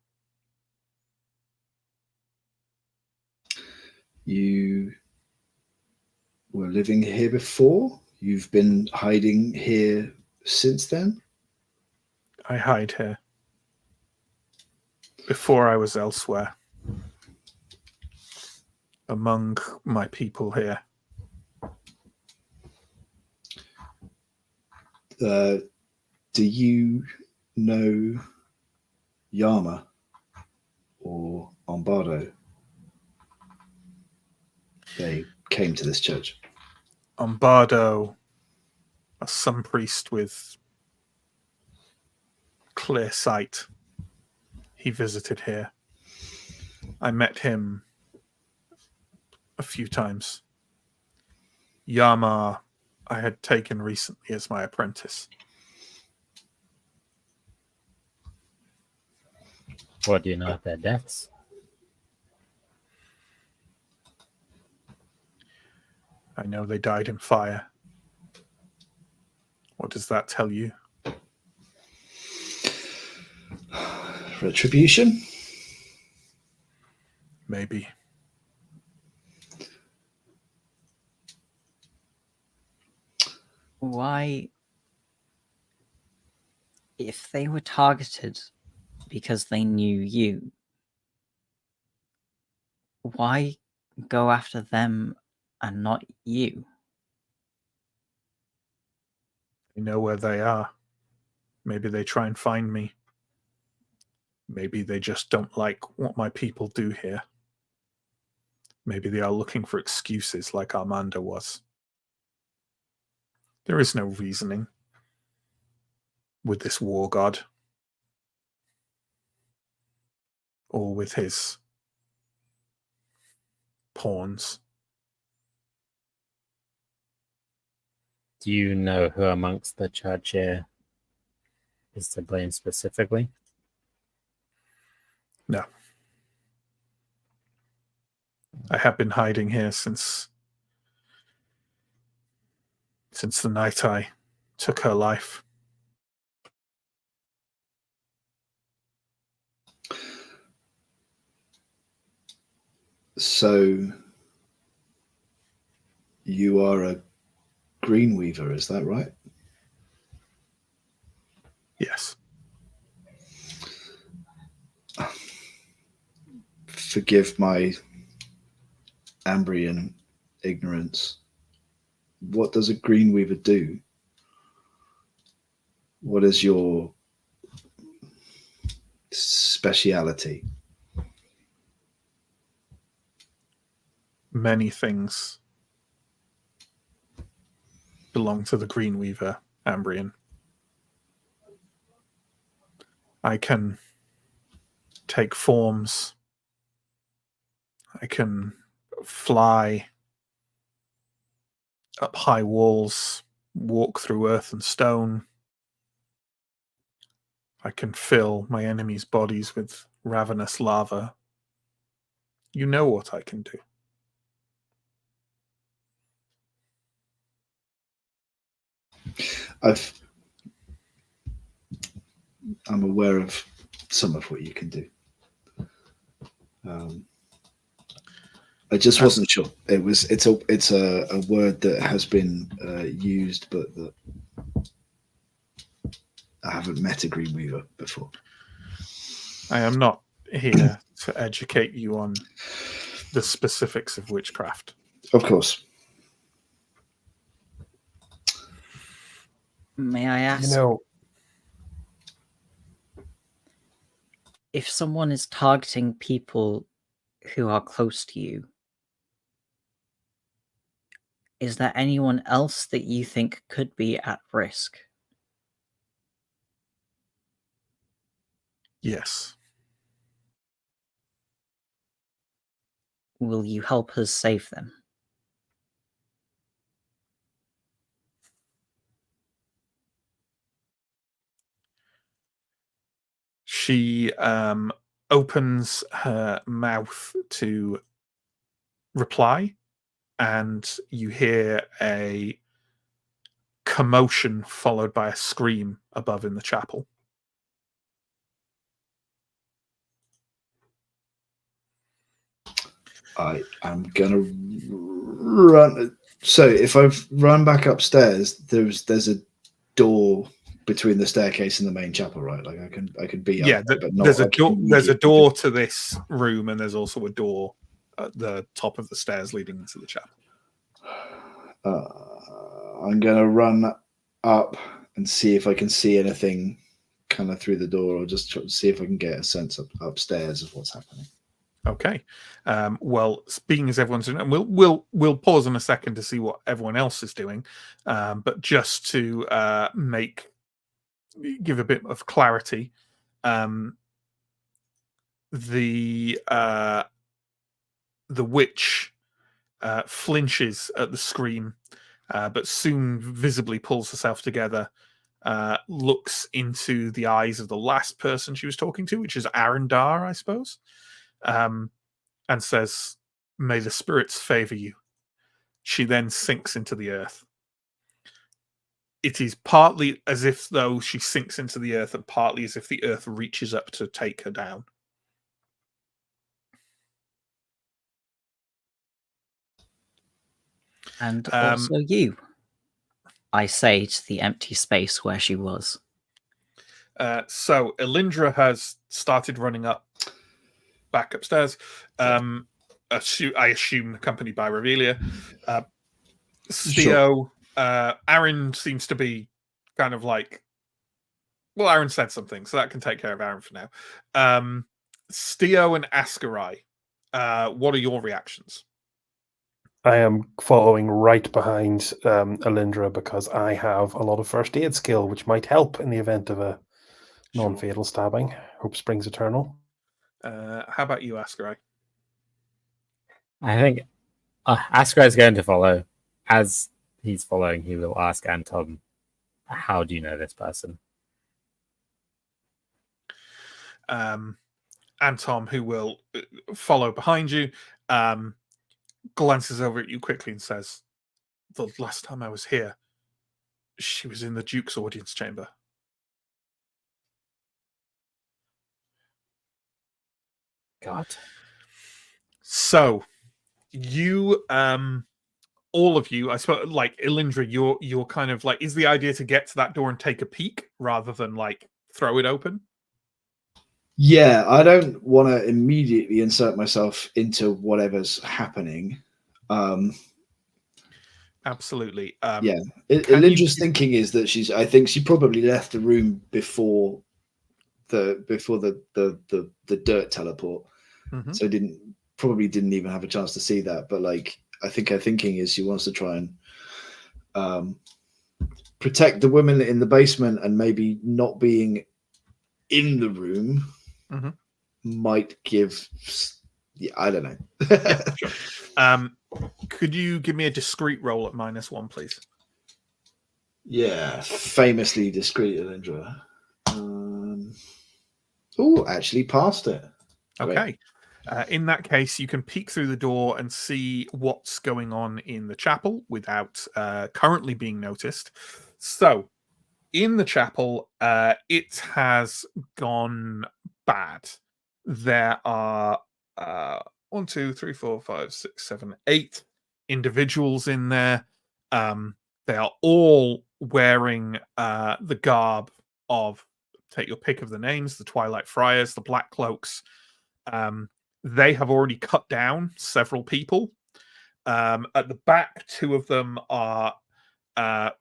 You were living here before? You've been hiding here since then? I hide here. Before I was elsewhere. among my people here. Do you know Yama or Ombardo? They came to this church. Ombardo, a sun priest with clear sight. He visited here. I met him a few times. Yama, I had taken recently as my apprentice. What do you know of their deaths? I know they died in fire. What does that tell you? Retribution? Maybe. Why, if they were targeted because they knew you, why go after them and not you? They know where they are. Maybe they try and find me. Maybe they just don't like what my people do here. Maybe they are looking for excuses like Armando was. There is no reasoning with this war god or with his pawns. Do you know who amongst the church here is to blame specifically? No. I have been hiding here since the night I took her life. So you are a green weaver, is that right? Yes. Forgive my Ambrian ignorance. What does a green weaver do? What is your speciality? Many things belong to the Green Weaver, Ambrian. I can take forms. I can fly up high walls, walk through earth and stone. I can fill my enemies' bodies with ravenous lava. You know what I can do. I'm aware of some of what you can do. I just wasn't sure. It's a word that has been used, but that I haven't met a green weaver before. I am not here to educate you on the specifics of witchcraft. Of course. May I ask, if someone is targeting people who are close to you, is there anyone else that you think could be at risk? Yes. Will you help us save them? She opens her mouth to reply, and you hear a commotion followed by a scream above in the chapel. I am gonna run. So if I run back upstairs, there's a door between the staircase and the main chapel, right? Like I can be Yeah, up there, but not there's a like door. There's a immediately. door to this room, and there's also a door at the top of the stairs leading into the chapel. I'm going to run up and see if I can see anything kind of through the door, or just try to see if I can get a sense upstairs of what's happening. Okay. Well, speaking as everyone's doing, and we'll pause in a second to see what everyone else is doing, but just to give a bit of clarity, the witch flinches at the scream, but soon visibly pulls herself together, looks into the eyes of the last person she was talking to, which is Arendar, I suppose, and says, "May the spirits favor you." She then sinks into the earth. It is partly as if though she sinks into the earth, and partly as if the earth reaches up to take her down. And also you, I say to the empty space where she was. So Elindra has started running back upstairs. I assume accompanied by Revelia. Steo, Aaron seems to be kind of like, well, Aaron said something, so that can take care of Aaron for now. Steo and Askarai, what are your reactions? I am following right behind Elindra because I have a lot of first aid skill, which might help in the event of a non-fatal stabbing. Hope springs eternal. How about you, Askarai? I think Askar is going to follow. As he's following, he will ask Anton, "How do you know this person?" Anton, who will follow behind you, glances over at you quickly and says, "The last time I was here, she was in the Duke's audience chamber." God. So, you, all of you, I suppose, like Elindra, you're kind of like, is the idea to get to that door and take a peek rather than like throw it open? Yeah, I don't want to immediately insert myself into whatever's happening. Absolutely. Yeah, Elindra's thinking is that I think she probably left the room before the dirt teleport, so probably didn't even have a chance to see that. But like, I think her thinking is she wants to try and protect the women in the basement, and maybe not being in the room might give. Yeah, I don't know. Yeah, sure. Could you give me a discreet roll at -1, please? Yeah, famously discreet, Elindra. Actually passed it. Okay. In that case, you can peek through the door and see what's going on in the chapel without currently being noticed. So, in the chapel, it has gone bad. There are 1, 2, 3, 4, 5, 6, 7, 8 individuals in there. They are all wearing the garb of, take your pick of the names, the Twilight Friars, the Black Cloaks. They have already cut down several people. At the back, 2 of them are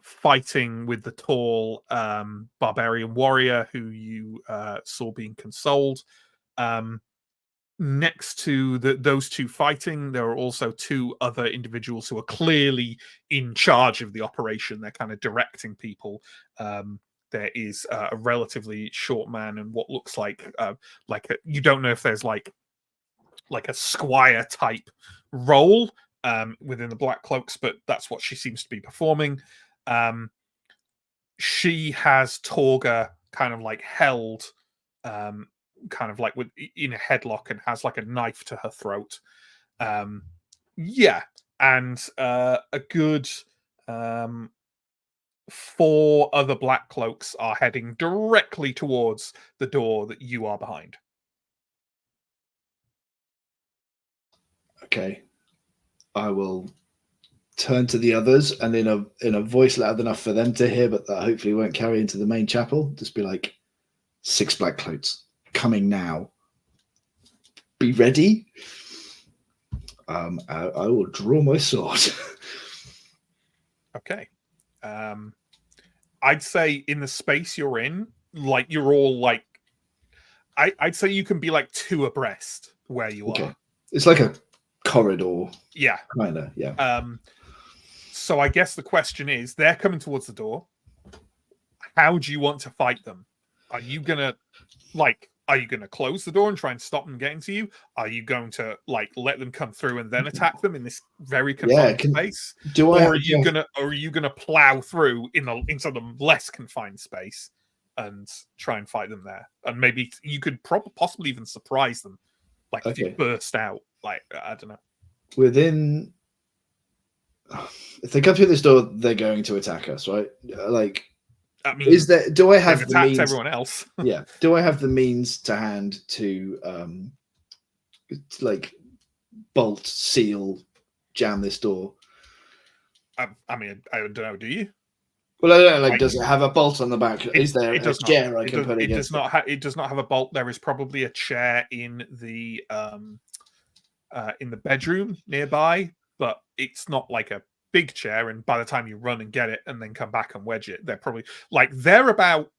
fighting with the tall barbarian warrior who you saw being consoled. Next to those 2 fighting, there are also 2 other individuals who are clearly in charge of the operation. They're kind of directing people. There is a relatively short man and what looks like you don't know if there's like a squire type role within the Black Cloaks, but that's what she seems to be performing. She has Torga kind of like held kind of like in a headlock and has like a knife to her throat. Yeah, and a good 4 other Black Cloaks are heading directly towards the door that you are behind. Okay, I will turn to the others, and in a voice loud enough for them to hear, but that hopefully won't carry into the main chapel, just be like, 6 Black Cloaks coming now. Be ready. I will draw my sword. Okay. I'd say in the space you're in, like you're all like, I'd say you can be like 2 abreast where you Okay. are. It's like a corridor, Yeah. kind of. Yeah. So I guess the question is, they're coming towards the door. How do you want to fight them? Are you gonna close the door and try and stop them getting to you? Are you going to like let them come through and then attack them in this very confined space? Are you gonna plow through into the less confined space and try and fight them there? And maybe you could possibly even surprise them, like if you burst out. Like I don't know. Within, if they come through this door, they're going to attack us, right? Like. I mean, do I have the means? Everyone else? Yeah. Do I have the means to hand to like bolt, seal, jam this door? I mean, I don't know. Do you? Well, I don't know. Like, does it have a bolt on the back? Is there a chair not. I can put against it? It does not have a bolt. There is probably a chair in the bedroom nearby, but it's not like a big chair, and by the time you run and get it and then come back and wedge it, they're about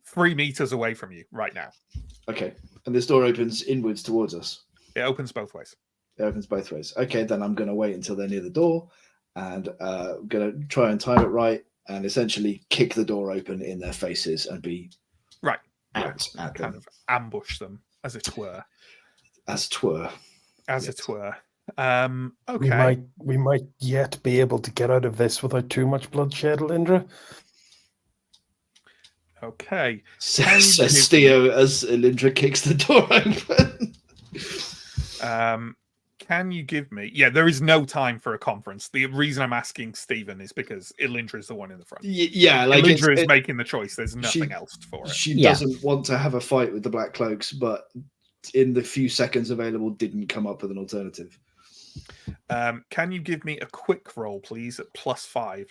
3 meters away from you right now. Okay. And this door opens inwards towards us. It opens both ways. It opens both ways. Okay, then I'm going to wait until they're near the door, and I'm going to try and time it right, and essentially kick the door open in their faces and be right out at them. Kind of ambush them, as it were. Okay. We might yet be able to get out of this without too much bloodshed, Lindra. Okay. Says Steo as Lindra kicks the door open. Can you give me? Yeah, there is no time for a conference. The reason I'm asking Stephen is because Elindra is the one in the front. Yeah, like Elindra is making the choice. There's nothing else for it. She doesn't want to have a fight with the Black Cloaks, but in the few seconds available, didn't come up with an alternative. Can you give me a quick roll, please, at +5?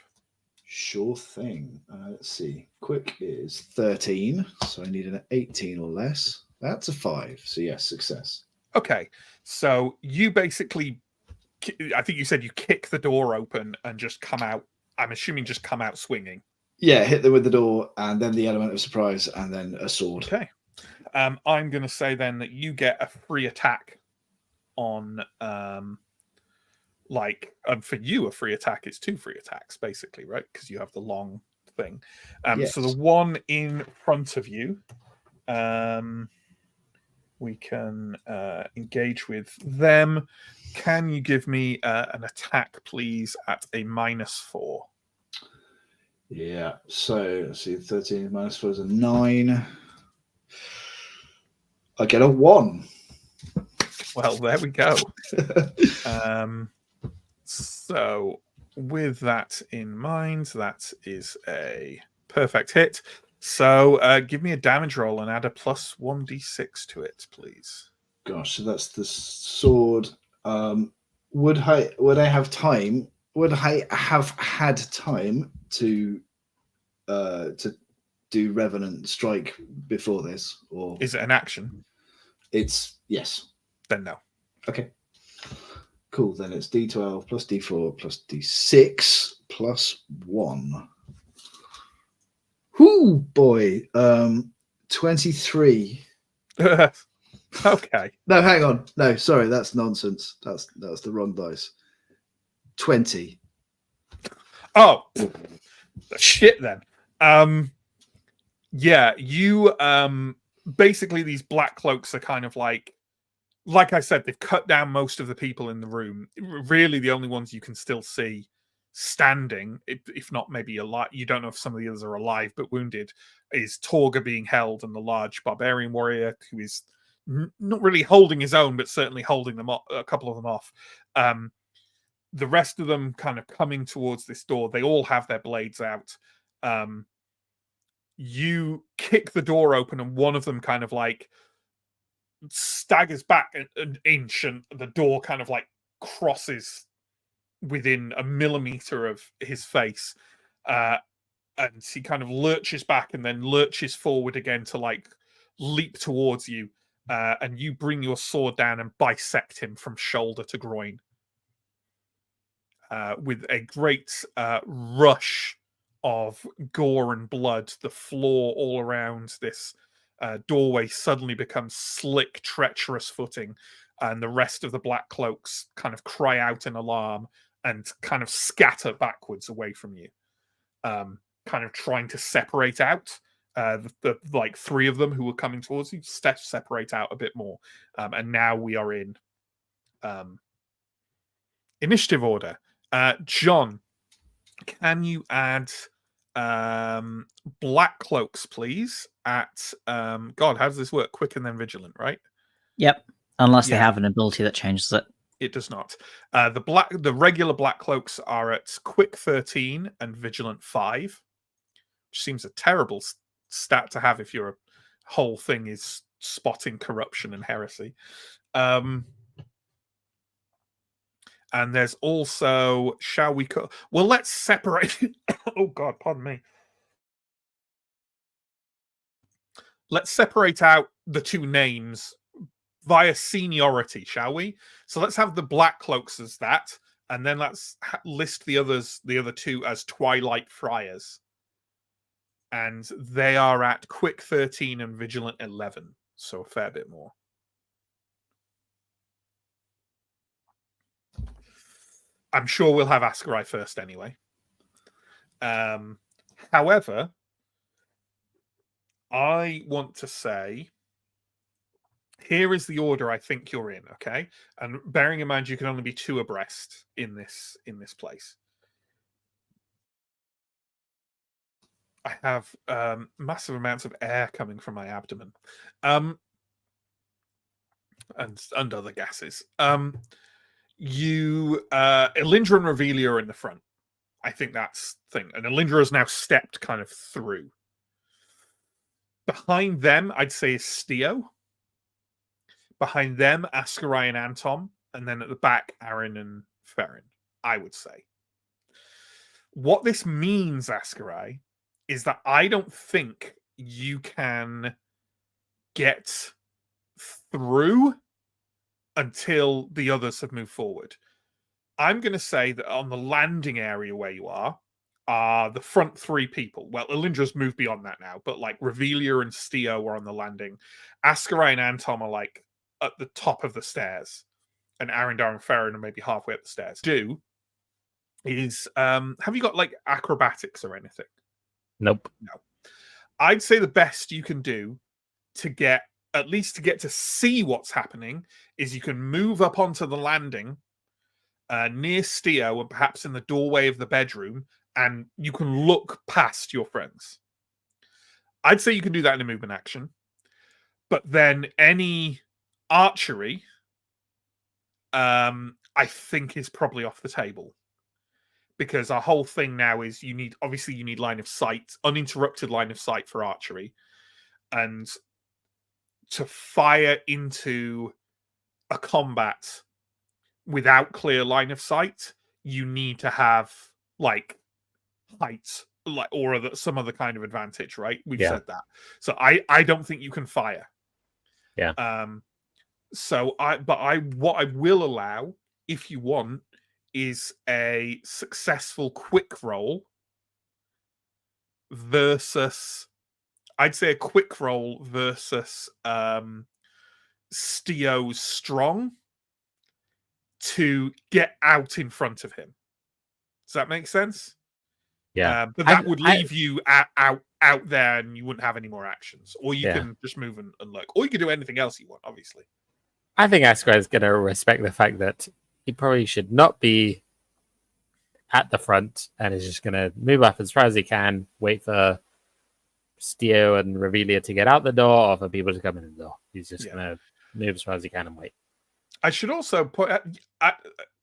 Sure thing. Let's see. Quick is 13, so I need an 18 or less. That's a 5. So yes, success. Okay, so you basically, I think you said you kick the door open and just come out. I'm assuming just come out swinging. Yeah, hit them with the door, and then the element of surprise, and then a sword. Okay. I'm going to say then that you get a free attack on, for you, a free attack is 2 free attacks, basically, right? Because you have the long thing. Yes. So the one in front of you, we can engage with them. Can you give me an attack, please, at a -4? Yeah, so let's see, 13 -4 is a 9. I get a 1. Well, there we go. So with that in mind, that is a perfect hit. So give me a damage roll and add a +1d6 to it, please. Gosh, so that's the sword. Would I have time? Would I have had time to do Revenant Strike before this, or is it an action? It's yes. Then no. Okay. Cool. Then it's D12 plus D4 plus D6 plus 1. Whoo, boy. 23. Okay. No, hang on. No, sorry, that's nonsense. That's the wrong dice. 20. Oh, shit then. Yeah, you basically these Black Cloaks are kind of like I said, they've cut down most of the people in the room. Really, the only ones you can still see standing, if not maybe alive, you don't know if some of the others are alive but wounded, is Torga being held and the large barbarian warrior who is not really holding his own, but certainly holding them off, a couple of them off. The rest of them kind of coming towards this door. They all have their blades out. You kick the door open and one of them kind of like staggers back an inch and the door kind of like crosses within a millimeter of his face, and he kind of lurches back and then lurches forward again to like leap towards you, and you bring your sword down and bisect him from shoulder to groin. With a great rush of gore and blood, the floor all around this doorway suddenly becomes slick, treacherous footing, and the rest of the black cloaks kind of cry out in alarm and kind of scatter backwards away from you, kind of trying to separate out. The like 3 of them who were coming towards you separate out a bit more, and now we are in initiative order. John, can you add black cloaks, please? At God, how does this work? Quick and then vigilant, right? Yep. Unless they have an ability that changes it. It does not. The regular black cloaks are at quick 13 and vigilant 5, which seems a terrible stat to have if your whole thing is spotting corruption and heresy. And there's also, well, let's separate. Oh God, pardon me. Let's separate out the 2 names via seniority, shall we? So let's have the black cloaks as that, and then let's list the other 2 as Twilight Friars. And they are at quick 13 and vigilant 11, so a fair bit more. I'm sure we'll have Ascarai first anyway. However, I want to say, here is the order I think you're in, okay? And bearing in mind you can only be 2 abreast in this place. I have massive amounts of air coming from my abdomen, and other gases. Elindra and Revelia are in the front. I think that's the thing. And Elindra has now stepped kind of through. Behind them, I'd say, is Stio. Behind them, Ascarai and Anton. And then at the back, Aaron and Ferrin, I would say. What this means, Ascarai, is that I don't think you can get through until the others have moved forward. I'm going to say that on the landing area where you are the front 3 people. Well, Elindra's moved beyond that now, but like Revelia and Stio are on the landing. Ascarai and Anton are like at the top of the stairs, and Arendar and Ferrin are maybe halfway up the stairs. Have you got like acrobatics or anything? Nope. No. I'd say the best you can do to get to see what's happening is you can move up onto the landing near Stio and perhaps in the doorway of the bedroom, and you can look past your friends. I'd say you can do that in a movement action. But then any archery, I think, is probably off the table. Because our whole thing now is you need line of sight, uninterrupted line of sight for archery. And to fire into a combat without clear line of sight, you need to have like height, or some other kind of advantage, right? We've said that. So I don't think you can fire. Yeah. What I will allow, if you want, is a successful quick roll versus, I'd say a quick roll versus Stio's strong to get out in front of him. Does that make sense? Yeah. But that would leave you out there, and you wouldn't have any more actions. Or you can just move and look. Or you can do anything else you want, obviously. I think Ascarai is going to respect the fact that he probably should not be at the front, and is just going to move up as far as he can, wait for Stio and Revelia to get out the door, or for people to come in the door. He's just going to move as far as he can and wait. I should also put,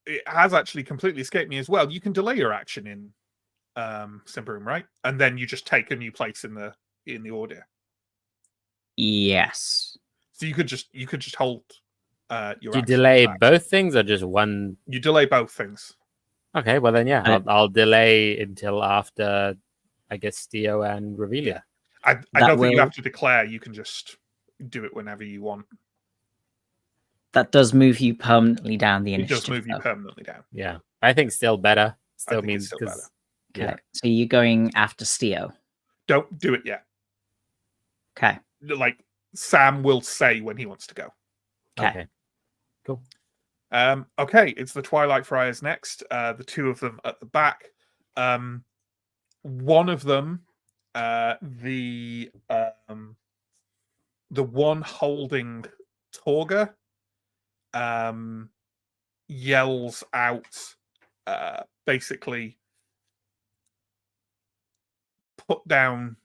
it has actually completely escaped me as well. You can delay your action in Symbaroum, right? And then you just take a new place in the order. Yes. So you could just hold your. Do you delay both things or just one? You delay both things. Okay, well then, I'll delay until after, I guess, Stio and Revelia. I don't think you have to declare. You can just do it whenever you want. That does move you permanently down the It initiative. does move you though. permanently down. Yeah, I think still better. Still think it's means still because Okay, so you're going after Steo. Don't do it yet. Okay. Like Sam will say when he wants to go. okay, cool. Okay, it's the Twilight Friars next. The two of them at the back. One of them, the one holding Torga, yells out, basically, put down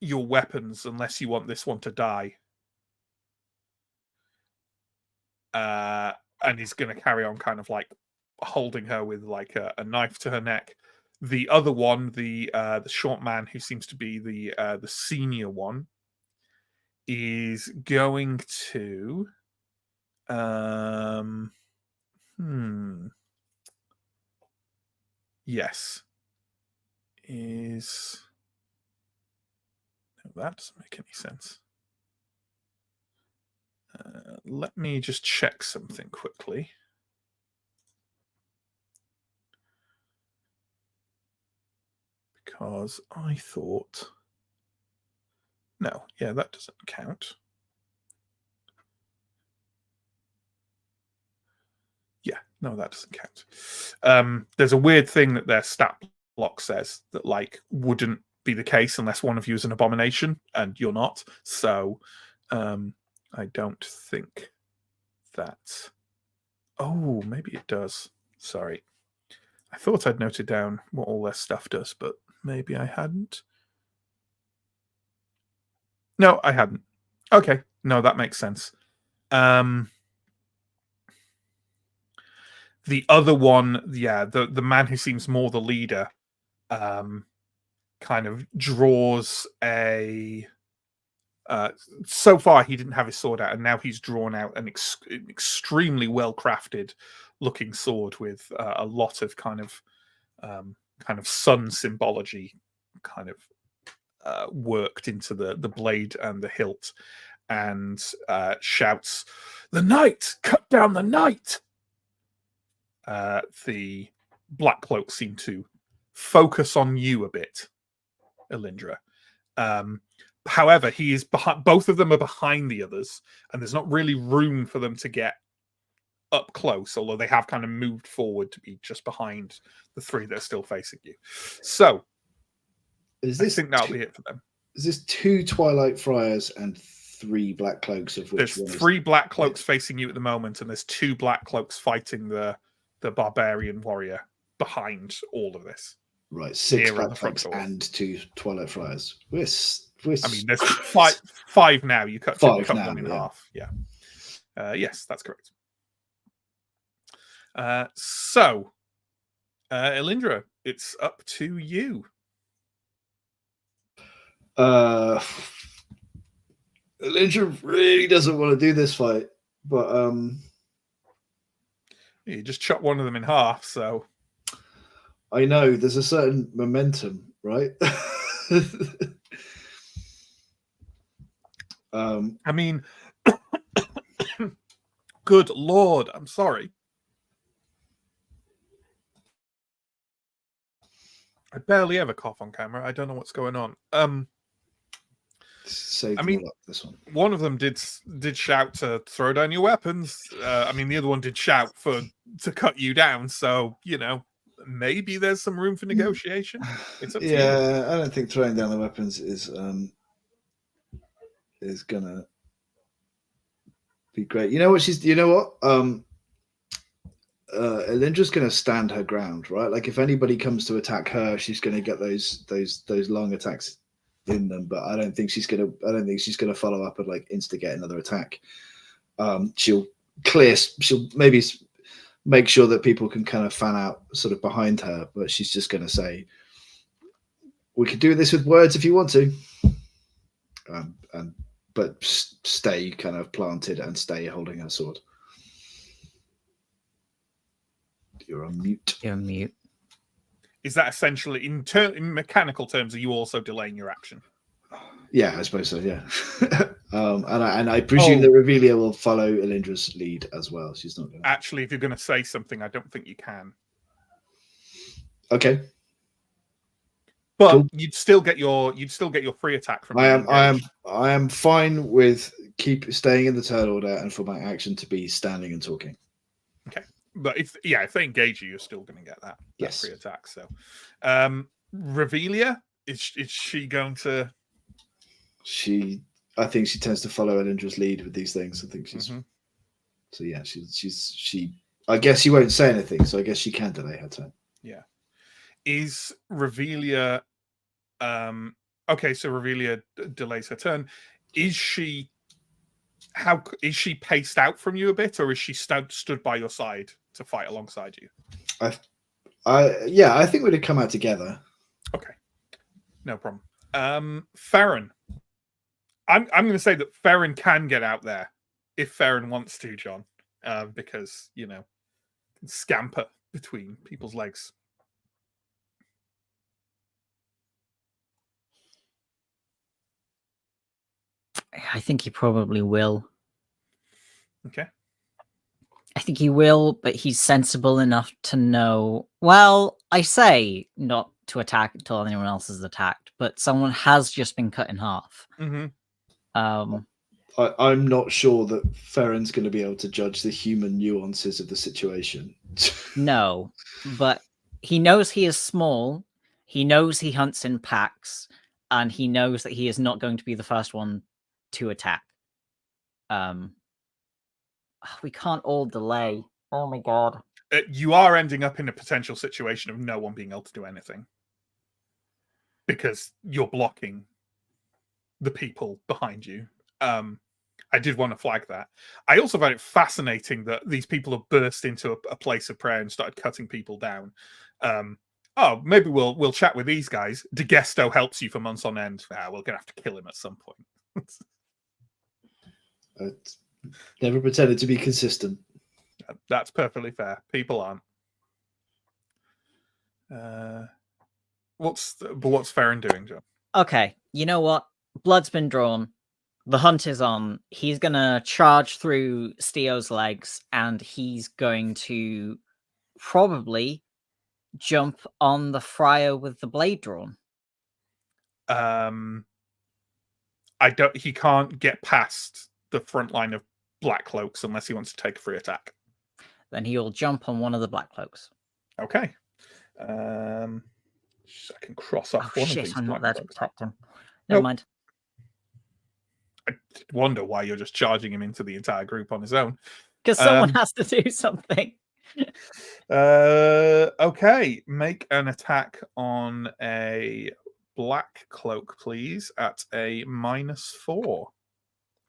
your weapons unless you want this one to die. And he's going to carry on kind of like holding her with like a knife to her neck. The other one, the short man who seems to be the senior one, is going to yes. Is no, that doesn't make any sense. Let me just check something quickly. Because I thought... No, yeah, that doesn't count. Yeah, no, that doesn't count. There's a weird thing that their stat block says that, like, wouldn't be the case unless one of you is an abomination, and you're not. So, I don't think that... Oh, maybe it does. Sorry. I thought I'd noted down what all their stuff does, but maybe I hadn't. No, I hadn't. Okay. No, that makes sense. The other one, yeah, the man who seems more the leader, kind of draws a... so far, he didn't have his sword out, and now he's drawn out an extremely well-crafted looking sword with a lot of kind of sun symbology kind of worked into the blade and the hilt, and shouts, "The knight! Cut down the knight!" The black cloaks seem to focus on you a bit, Elindra. However, he is behind. Both of them are behind the others, and there's not really room for them to get up close, although they have kind of moved forward to be just behind the three that are still facing you. So, I think that'll be it for them. Is this 2 Twilight Friars and 3 Black Cloaks, of which there's 3 Black Cloaks facing you at the moment, and there's 2 Black Cloaks fighting the barbarian warrior behind all of this. Right, 6 Black Cloaks and 2 Twilight Friars. I mean, there's 5 now. You cut one in half. Yeah. Yes, that's correct. So, Elindra, it's up to you. Elindra really doesn't want to do this fight, but you just chop one of them in half. So I know there's a certain momentum, right? I mean, good Lord, I'm sorry. I barely ever cough on camera. I don't know what's going on. I mean, this one of them did shout to throw down your weapons. I mean, the other one did shout to cut you down. So, you know, maybe there's some room for negotiation. It's up to you. I don't think throwing down the weapons is gonna be great. You know what? Elindra's going to stand her ground, right? Like if anybody comes to attack her, she's going to get those long attacks in them. But I don't think she's going to follow up and like instigate another attack. She'll maybe make sure that people can kind of fan out sort of behind her, but she's just going to say, "We could do this with words if you want to," but stay kind of planted and stay holding her sword. You're on mute. You're on mute. Is that essentially, in mechanical terms, are you also delaying your action? Yeah, I suppose so, yeah. And I presume that Revelia will follow Elindra's lead as well. She's not going to. Actually, if you're going to say something, I don't think you can. Okay. But Cool. you'd still get your free attack from. I am fine with keep staying in the turn order and for my action to be standing and talking. Okay, but if they engage you, you're still going to get that free attack. So, Revelia, is she going to? I think she tends to follow Elindra's lead with these things. I think she's. Mm-hmm. So yeah, she. I guess she won't say anything, so I guess she can delay her turn. Yeah. Is Revelia? Okay, so Revelia delays her turn. Is she? How is she paced out from you a bit, or is she stood by your side to fight alongside you? I think we'd come out together. Okay, no problem. Farron, I'm going to say that Farron can get out there if Farron wants to, John, because scamper between people's legs. I think he probably will. Okay. I think he will, but he's sensible enough to know. Well, I say not to attack until anyone else is attacked, but someone has just been cut in half. Mm-hmm. I'm not sure that Farron's going to be able to judge the human nuances of the situation. No, but he knows he is small. He knows he hunts in packs, and he knows that he is not going to be the first one to attack. We can't all delay. Oh my god. You are ending up in a potential situation of no one being able to do anything because you're blocking the people behind you. I did want to flag that. I also found it fascinating that these people have burst into a place of prayer and started cutting people down. Maybe we'll chat with these guys. DeGesto helps you for months on end. We're gonna have to kill him at some point. Never pretended to be consistent. That's perfectly fair. People aren't. What's Farron doing, John? Okay, you know what? Blood's been drawn. The hunt is on. He's gonna charge through Steo's legs, and he's going to probably jump on the friar with the blade drawn. He can't get past the front line of black cloaks unless he wants to take a free attack. Then he'll jump on one of the black cloaks. Okay. I can cross off one of these. I'm not there to protect him. Nope. Never mind. I wonder why you're just charging him into the entire group on his own. Because someone has to do something. Okay. Make an attack on a black cloak, please, at a -4.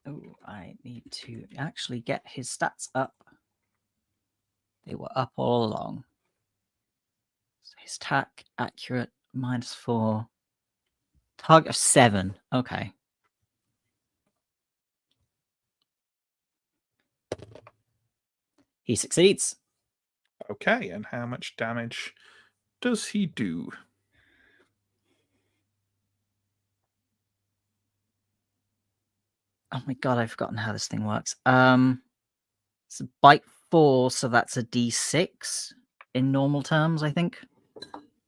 Oh, I need to actually get his stats up. They were up all along. So his attack, accurate, -4. Target of 7. Okay. He succeeds. Okay, and how much damage does he do? Oh my god, I've forgotten how this thing works. It's a bite 4, so that's a D6 in normal terms, I think.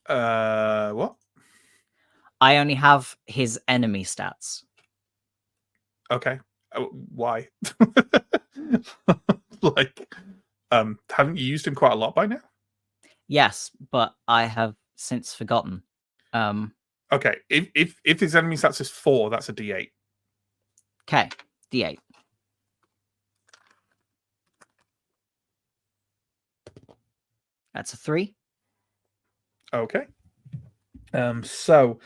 What? I only have his enemy stats. Okay. Why? Haven't you used him quite a lot by now? Yes, but I have since forgotten. Okay. If his enemy stats is 4, that's a D8. Okay, D8. That's a 3. Okay. So,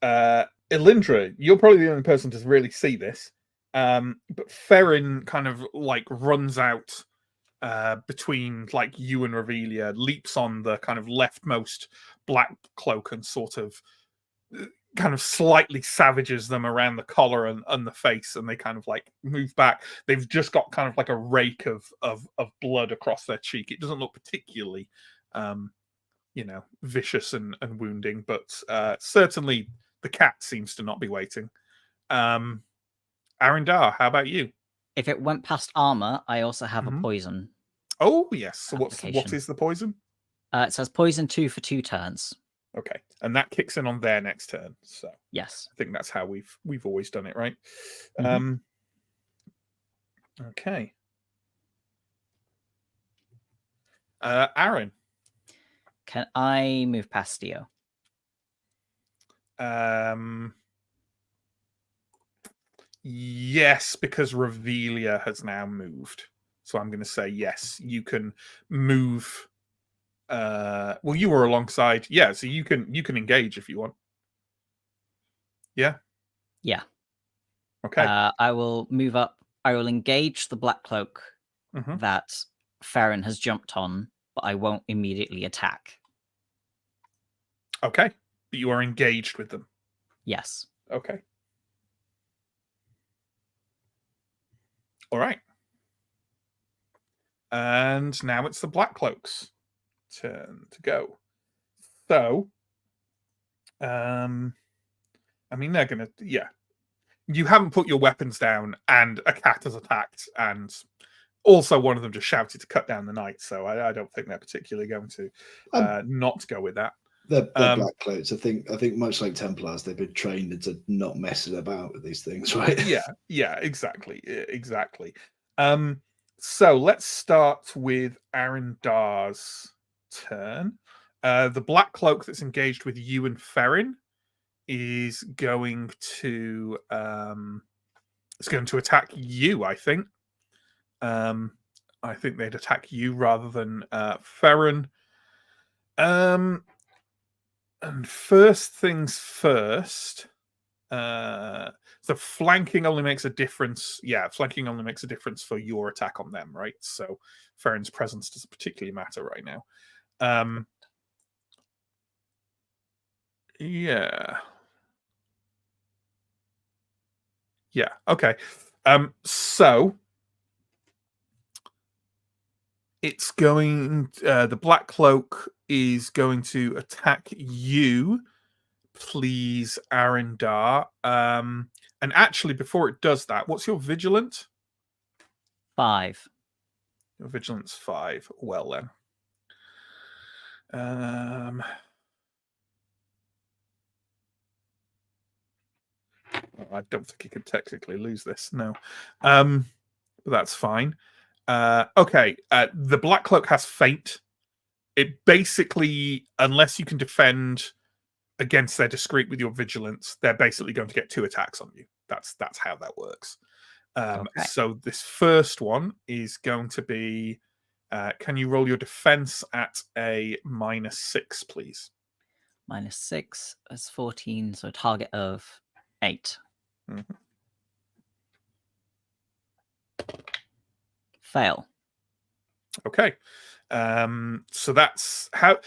Elindra, you're probably the only person to really see this. But Farron kind of runs out between you and Revelia, leaps on the kind of leftmost black cloak and sort of slightly savages them around the collar and the face, and they kind of move back. They've just got kind of a rake of blood across their cheek. It doesn't look particularly vicious and wounding, but certainly the cat seems to not be waiting. Arendar, how about you? If it went past armor, I also have Mhm. a poison. Oh, yes. So what Application. is the poison? It says poison 2 for 2 turns. Okay, and that kicks in on their next turn. So Yes. I think that's how we've always done it, right? Mhm. Okay. Aaron. Can I move past Dio? Yes, because Revelia has now moved. So I'm going to say yes. You can move. Well, you were alongside. Yeah, so you can engage if you want. Yeah. Yeah. Okay. I will move up. I will engage the black cloak Mhm. that Farron has jumped on, but I won't immediately attack. Okay, but you are engaged with them. Yes. Okay. All right. And now it's the Black Cloak's turn to go. So, I mean, they're gonna, yeah. You haven't put your weapons down, and a cat has attacked, and also one of them just shouted to cut down the night. So I don't think they're particularly going to not go with that. They're black cloaks. I think much like Templars, they've been trained into not messing about with these things, right? Yeah, exactly. So let's start with Arendar's turn. The black cloak that's engaged with you and Ferrin is going to attack you, I think. I think they'd attack you rather than Ferrin. And first things first. So flanking only makes a difference. Yeah, flanking only makes a difference for your attack on them, right? So Ferrin's presence doesn't particularly matter right now. Yeah. Yeah. Okay. So it's going. The black cloak is going to attack you, please, Arendar. And actually, before it does that, what's your vigilant? 5. Your vigilance 5. Well then. I don't think he could technically lose this. No. But that's fine. Okay. The Black Cloak has Feint. It basically, unless you can defend against their discreet with your vigilance, they're basically going to get 2 attacks on you. That's how that works. Okay. So this first one is going to be. Can you roll your defense at a -6, please? -6 is 14, so a target of 8. Mhm. Fail. Okay. So that's how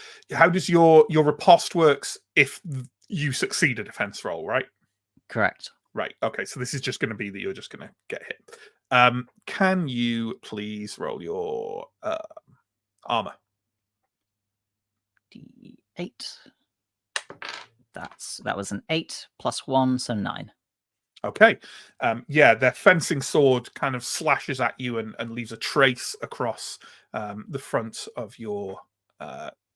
does your riposte works if you succeed a defense roll, right? Correct. Right. Okay. So this is just going to be that you're just going to get hit. Can you please roll your armor? D8. That was an 8 plus 1, so 9. Okay. Yeah, their fencing sword kind of slashes at you and leaves a trace across the front of your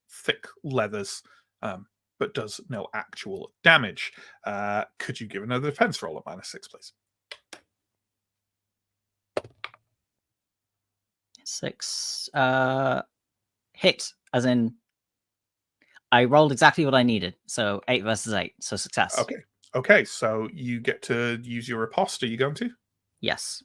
thick leathers, but does no actual damage. Could you give another defense roll at -6, please? 6. Hit, as in I rolled exactly what I needed. So 8 versus 8. So success. Okay. Okay, so you get to use your riposte. Are you going to? Yes.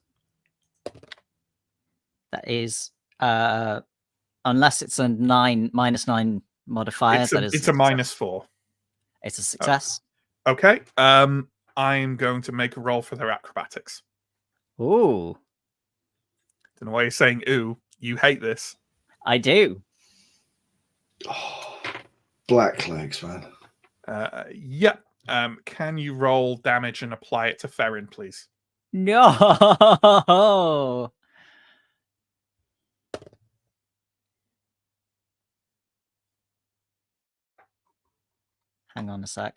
That is unless it's a -9 modifier. It's that is a -4. It's a success. Okay. I'm going to make a roll for their acrobatics. Ooh. Don't know why you're saying ooh. You hate this. I do. Oh, black cloaks, man. Yeah. Can you roll damage and apply it to Ferrin, please? No. Hang on a sec.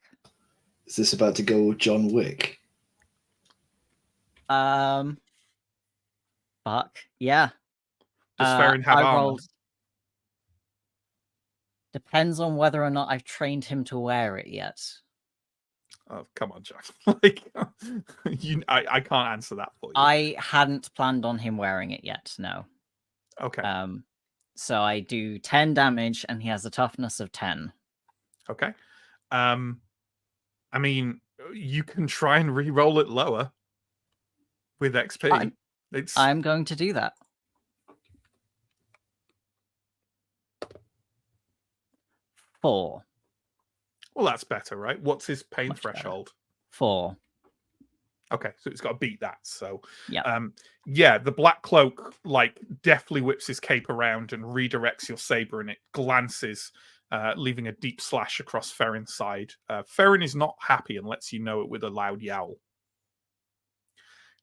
Is this about to go with John Wick? Fuck yeah. Does Ferrin have I armor? rolled. Depends on whether or not I've trained him to wear it yet. Oh, come on, Jack. Like, I can't answer that for you. I hadn't planned on him wearing it yet. No. Okay. So I do 10 damage, and he has a toughness of 10. Okay. I mean, you can try and re-roll it lower with XP. I'm going to do that. Four. Well, that's better, right? What's his pain Much better. threshold? 4. Okay, so it's got to beat that. So, Yeah. Yeah, the black cloak like deftly whips his cape around and redirects your saber, and it glances, leaving a deep slash across Ferrin's side. Ferrin is not happy and lets you know it with a loud yowl.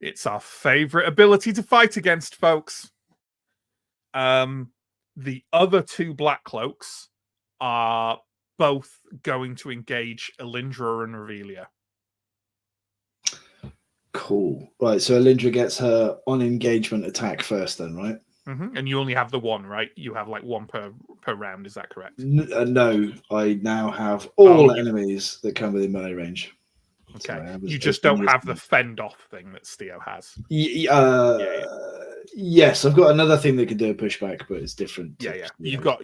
It's our favorite ability to fight against, folks. The other two black cloaks are both going to engage Elindra and Revelia. Cool. Right, so Elindra gets her on engagement attack first then, right? Mm-hmm. And you only have the one, right? You have like one per round, is that correct? No, I now have all enemies that come within melee range. Okay. So you just don't have the fend off thing that Steo has. Yes, I've got another thing that can do a pushback, but it's different. Yeah. You've got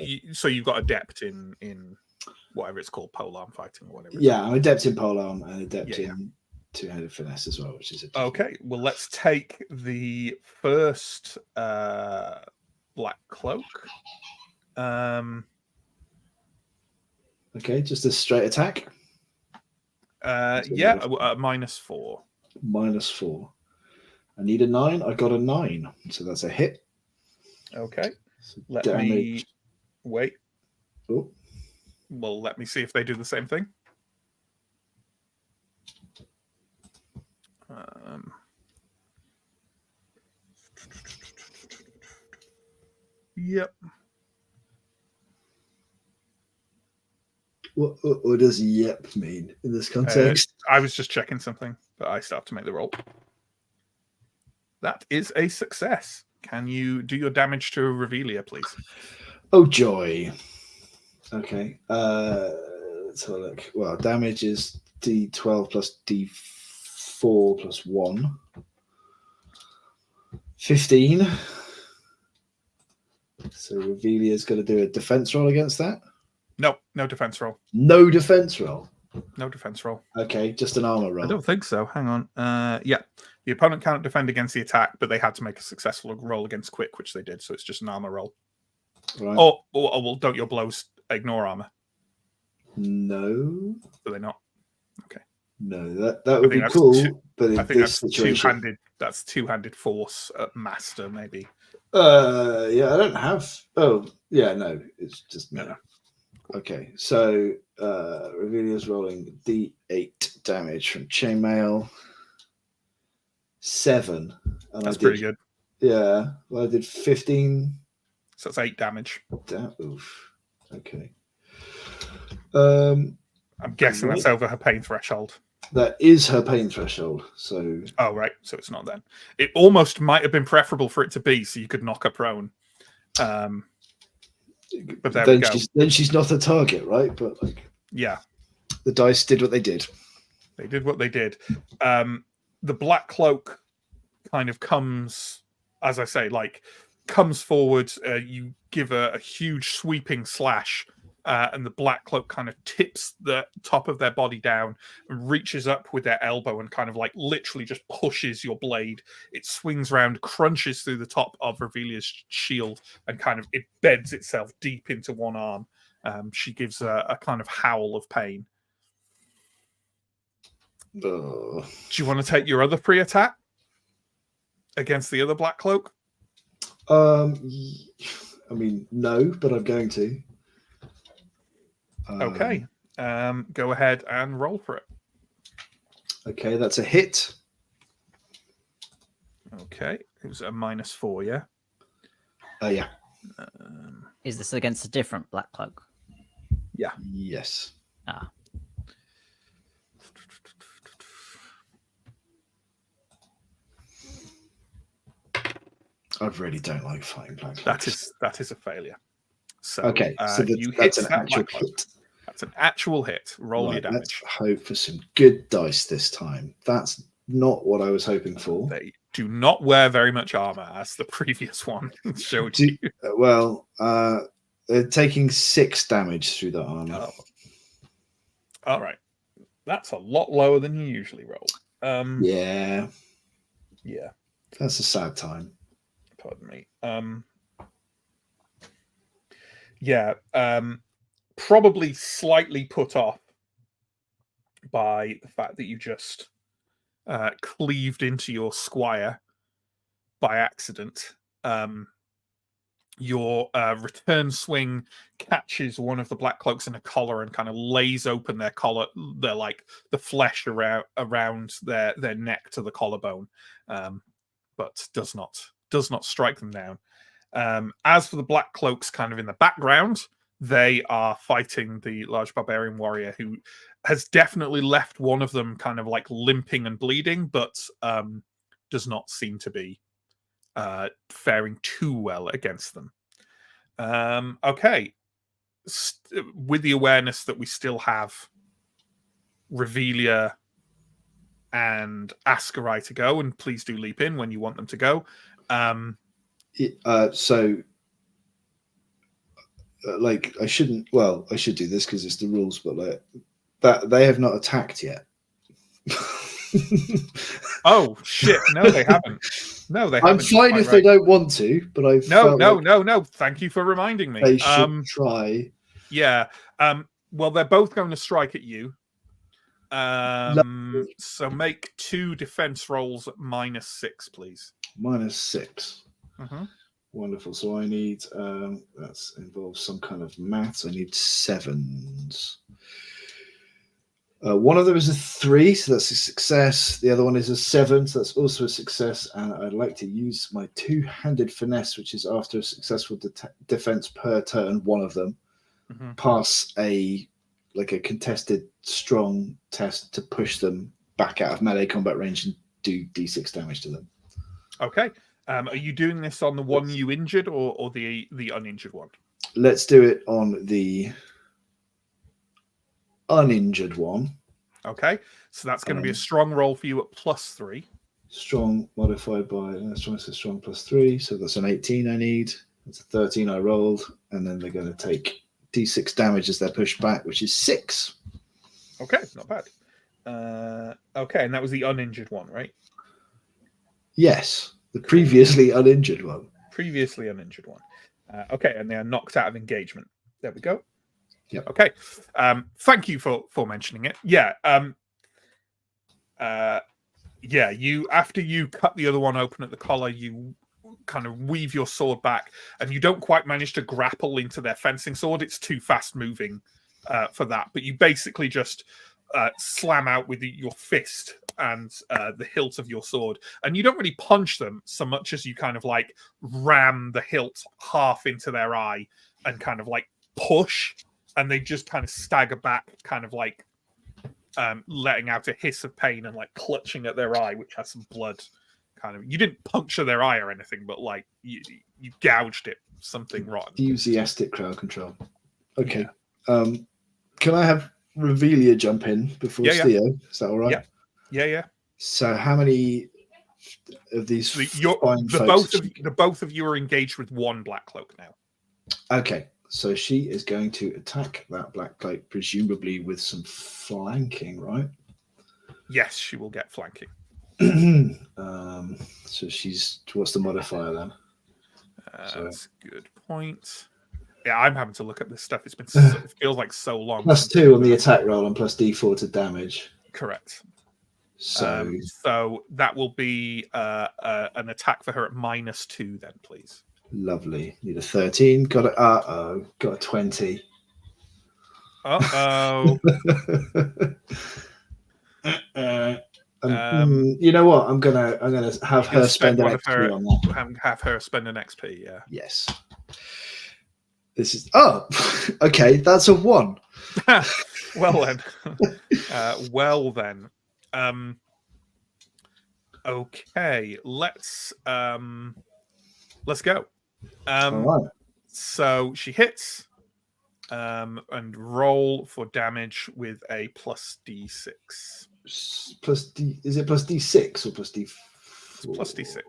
adept in whatever it's called, polearm fighting or whatever. Yeah, I'm adept in polearm and adept in two-handed finesse as well, which is okay. Well, let's take the first black cloak. Okay, just a straight attack. -4. -4. I need a 9. I got a 9, so that's a hit. Okay. So Let damage. me wait. Oh. Well, let me see if they do the same thing. Yep. What does yep mean in this context? I was just checking something, but I still have to make the roll. That is a success. Can you do your damage to Revelia, please? Oh, joy. Okay. Let's have a look. Well, damage is D12 plus D4 plus 1. 15. So Revelia's got to do a defense roll against that? No defense roll. No defense roll? No defense roll. Okay, just an armor roll. I don't think so. Hang on. Yeah. The opponent cannot defend against the attack, but they had to make a successful roll against quick, which they did. So it's just an armor roll. Right. Oh, well, don't your blows ignore armor? No. Do they not? Okay. No, that would be cool. But in this situation, that's two-handed force at master, maybe. Yeah, I don't have. Oh, yeah, no, it's just no. Okay, so Revelia's rolling D8 damage from chainmail. 7. And that's pretty good. Yeah, well, I did 15. So that's 8 damage. Oof. Okay. I'm guessing that's over her pain threshold. That is her pain threshold. So. Oh, right. So it's not then. It almost might have been preferable for it to be, so you could knock her prone. But there we go. Then she's not a target, right? But yeah, the dice did what they did. They did what they did. The black cloak kind of comes, as I say, comes forward. You give a huge sweeping slash, and the black cloak kind of tips the top of their body down and reaches up with their elbow and kind of literally just pushes your blade. It swings around, crunches through the top of Revelia's shield, and kind of it beds itself deep into one arm. She gives a kind of howl of pain. Do you want to take your other free attack against the other black cloak? I mean, no, but I'm going to. Okay. Go ahead and roll for it. Okay, that's a hit. Okay. It was a -4, yeah? Yeah. Is this against a different black cloak? Yeah. Yes. Ah. I really don't like fighting black cloaks. That is a failure. So Okay, so you that's hit an that actual black cloak. hit. That's an actual hit. Roll your Right, let's damage. hope for some good dice this time. That's not what I was hoping for. They do not wear very much armor, as the previous one showed you. Well, they're taking 6 damage through the armor. Oh. All right. That's a lot lower than you usually roll. Yeah, Yeah. that's a sad time. Pardon me. Yeah. Probably slightly put off by the fact that you just cleaved into your squire by accident. Your return swing catches one of the black cloaks in a collar and kind of lays open their collar, their like the flesh around their neck to the collarbone, but does not strike them down. As for the black cloaks, kind of in the background, they are fighting the large barbarian warrior who has definitely left one of them kind of like limping and bleeding, but does not seem to be faring too well against them. Okay. With the awareness that we still have Revelia and Ascarai to go, and please do leap in when you want them to go. I shouldn't. Well, I should do this because it's the rules, but like that they have not attacked yet. Oh shit! No, they haven't. No, they haven't. I'm fine if they don't want to, but I no. Thank you for reminding me. They should try. Yeah. Well, they're both going to strike at you. So make 2 defense rolls at -6, please. -6. Mm-hmm. Wonderful. So I need that involves some kind of maths. I need 7s. One of them is a 3, so that's a success. The other one is a 7, so that's also a success. And I'd like to use my 2-handed finesse, which is after a successful defense per turn, one of them pass a contested strong test to push them back out of melee combat range and do d6 damage to them. Okay. Are you doing this on the one you injured or the uninjured one? Let's do it on the uninjured one. Okay, so that's going to be a strong roll for you at +3. Strong modified by strong +3, so that's an 18 I need. That's a 13 I rolled, and then they're going to take d6 damage as they're pushed back, which is 6. Okay, not bad. Okay, and that was the uninjured one, right? Yes, the previously uninjured one. Previously uninjured one. Okay, and they are knocked out of engagement. There we go. Yeah. Okay. Thank you for mentioning it. Yeah. You after you cut the other one open at the collar, you kind of weave your sword back, and you don't quite manage to grapple into their fencing sword. It's too fast moving for that. But you basically just slam out with your fist and the hilt of your sword, and you don't really punch them so much as you kind of like ram the hilt half into their eye and kind of like push. And they just kind of stagger back, kind of like letting out a hiss of pain and like clutching at their eye, which has some blood. Kind of, you didn't puncture their eye or anything, but like you gouged it. Something rotten. Enthusiastic crowd control. Okay. Yeah. Can I have Revelia jump in before Theo? Is that all right? Yeah. So how many of these? The both of you are engaged with one black cloak now. Okay. So she is going to attack that black cloak, presumably with some flanking, right? Yes, she will get flanking. So she's... What's the modifier then? That's a good point. Yeah, I'm having to look at this stuff. It's been it feels like so long. +2 on the attack roll and +d4 to damage. Correct. So that will be an attack for her at -2 then, please. Lovely. Need a 13. Got a got a 20. You know what? I'm gonna have her spend an XP on that. Have her spend an XP. Yeah. Yes. This is okay. That's a 1. Well then. Okay. Let's. let's go. All right. So she hits, and roll for damage with a plus D6. Plus D, is it plus D6 or plus D? It's plus D6.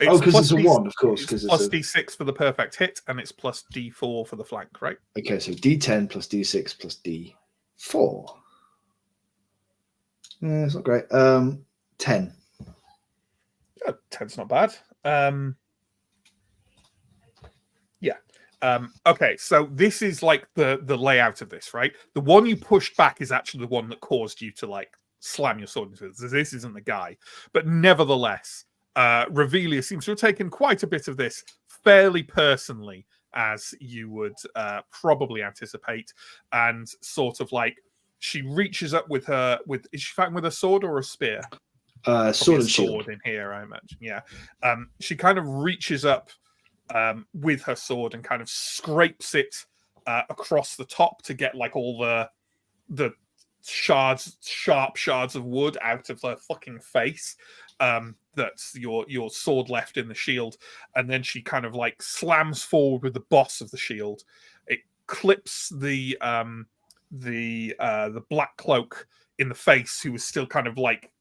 Oh, because plus it's a D- 1, of course. It's Because plus it's D6 for the perfect hit, and it's plus D4 for the flank, right? okay. So D10 plus D6 plus D4. Yeah, it's not great. 10. Yeah, 10's not bad. Yeah. Okay, so this is like the layout of this, right? The one you pushed back is actually the one that caused you to like slam your sword into it. So this isn't the guy, but nevertheless, Revelia seems to have taken quite a bit of this fairly personally, as you would probably anticipate, and sort of like she reaches up with is she fighting with a sword or a spear? Sword A and shield. sword in here, I imagine. Yeah. She kind of reaches up with her sword and kind of scrapes it across the top to get like all the sharp shards of wood out of her fucking face. That's your sword left in the shield, and then she kind of like slams forward with the boss of the shield. It clips the black cloak in the face, who was still kind of like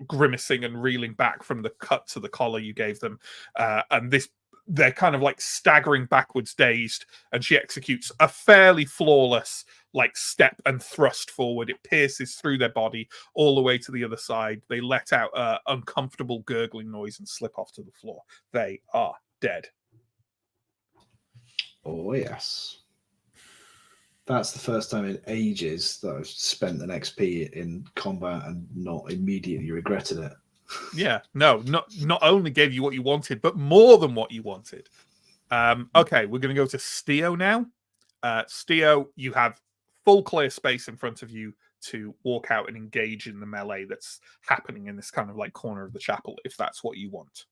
grimacing and reeling back from the cut to the collar you gave them, and they're kind of like staggering backwards, dazed, and she executes a fairly flawless like step and thrust forward. It pierces through their body all the way to the other side. They let out an uncomfortable gurgling noise and slip off to the floor. They are dead. Oh yes. That's the first time in ages that I've spent an XP in combat and not immediately regretted it. Yeah, no, not only gave you what you wanted, but more than what you wanted. Okay, we're going to go to Steo now. Steo, you have full clear space in front of you to walk out and engage in the melee that's happening in this kind of like corner of the chapel, if that's what you want.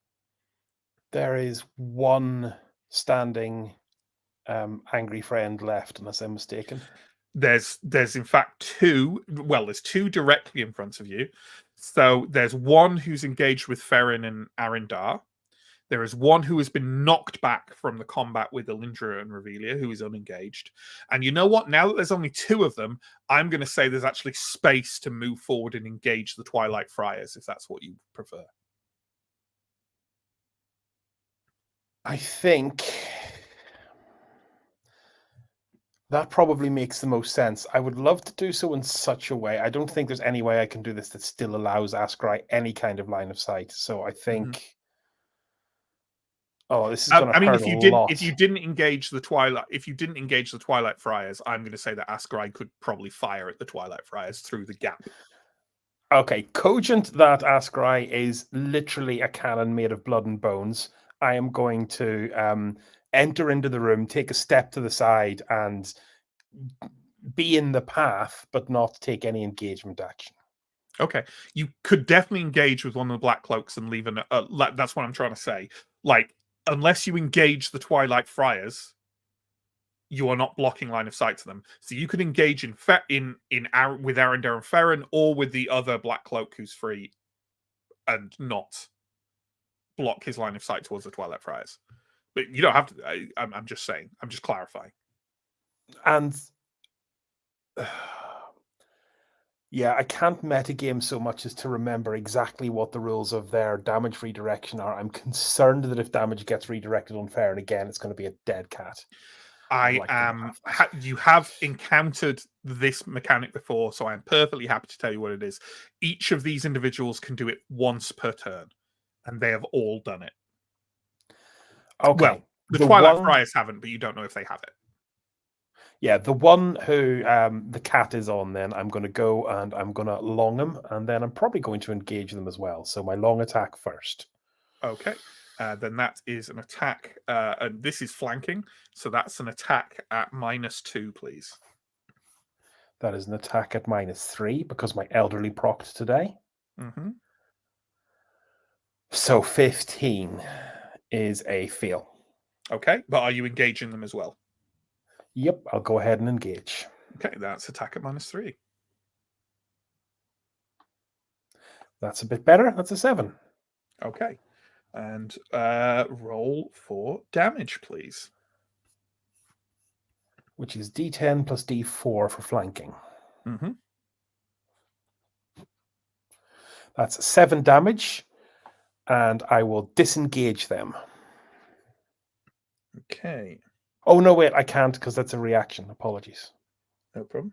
There is one standing angry friend left, unless I'm mistaken. There's in fact two. Well, there's two directly in front of you. So there's one who's engaged with Ferrin and Arindar. There is one who has been knocked back from the combat with Elindra and Revelia, who is unengaged. And you know what? Now that there's only two of them, I'm going to say there's actually space to move forward and engage the Twilight Friars, if that's what you prefer. I think that probably makes the most sense. I would love to do so in such a way. I don't think there's any way I can do this that still allows Askrai any kind of line of sight. So I think... Oh, this is going to hurt a lot. If you didn't engage the Twilight Friars, I'm going to say that Askrai could probably fire at the Twilight Friars through the gap. Okay, cogent that Askrai is literally a cannon made of blood and bones. I am going to enter into the room, take a step to the side, and be in the path, but not take any engagement action. Okay, you could definitely engage with one of the Black Cloaks and leave that's what I'm trying to say. Like, unless you engage the Twilight Friars, you are not blocking line of sight to them. So you could engage with Arindar and Ferrin, or with the other Black Cloak who's free, and not block his line of sight towards the Twilight Friars. But you don't have to. I'm just saying. I'm just clarifying. And yeah, I can't metagame so much as to remember exactly what the rules of their damage redirection are. I'm concerned that if damage gets redirected on Ferrin again, it's going to be a dead cat. You have encountered this mechanic before, so I'm perfectly happy to tell you what it is. Each of these individuals can do it once per turn, and they have all done it. Okay. Well, the Twilight Friars haven't, but you don't know if they have it. Yeah, the one who the cat is on, then I'm going to go and I'm going to long him, and then I'm probably going to engage them as well. So my long attack first. Okay. Then that is an attack, and this is flanking, so that's an attack at -2, please. That is an attack at -3 because my elderly procced today. Mm-hmm. So 15 is a fail. Okay, but are you engaging them as well? Yep, I'll go ahead and engage. Okay, that's attack at -3. That's a bit better. That's a 7. Okay. And roll for damage, please. Which is D10 plus D4 for flanking. Mm-hmm. That's 7 damage, and I will disengage them. Okay, Oh, no, wait, I can't because that's a reaction. Apologies. no problem.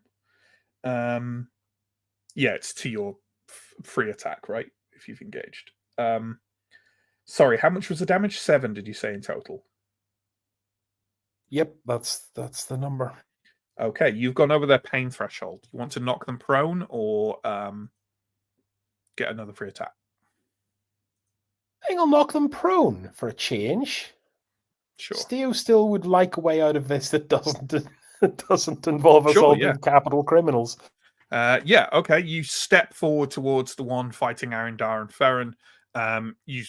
Yeah, it's to your free attack, right? If you've engaged. Sorry, how much was the damage? 7, did you say, in total? Yep, that's the number. Okay, you've gone over their pain threshold. You want to knock them prone or get another free attack? I think I'll knock them prone for a change. Sure. Steo still would like a way out of this that doesn't involve us Sure, all yeah. being capital criminals. Yeah, okay. You step forward towards the one fighting Arindar and Ferren. You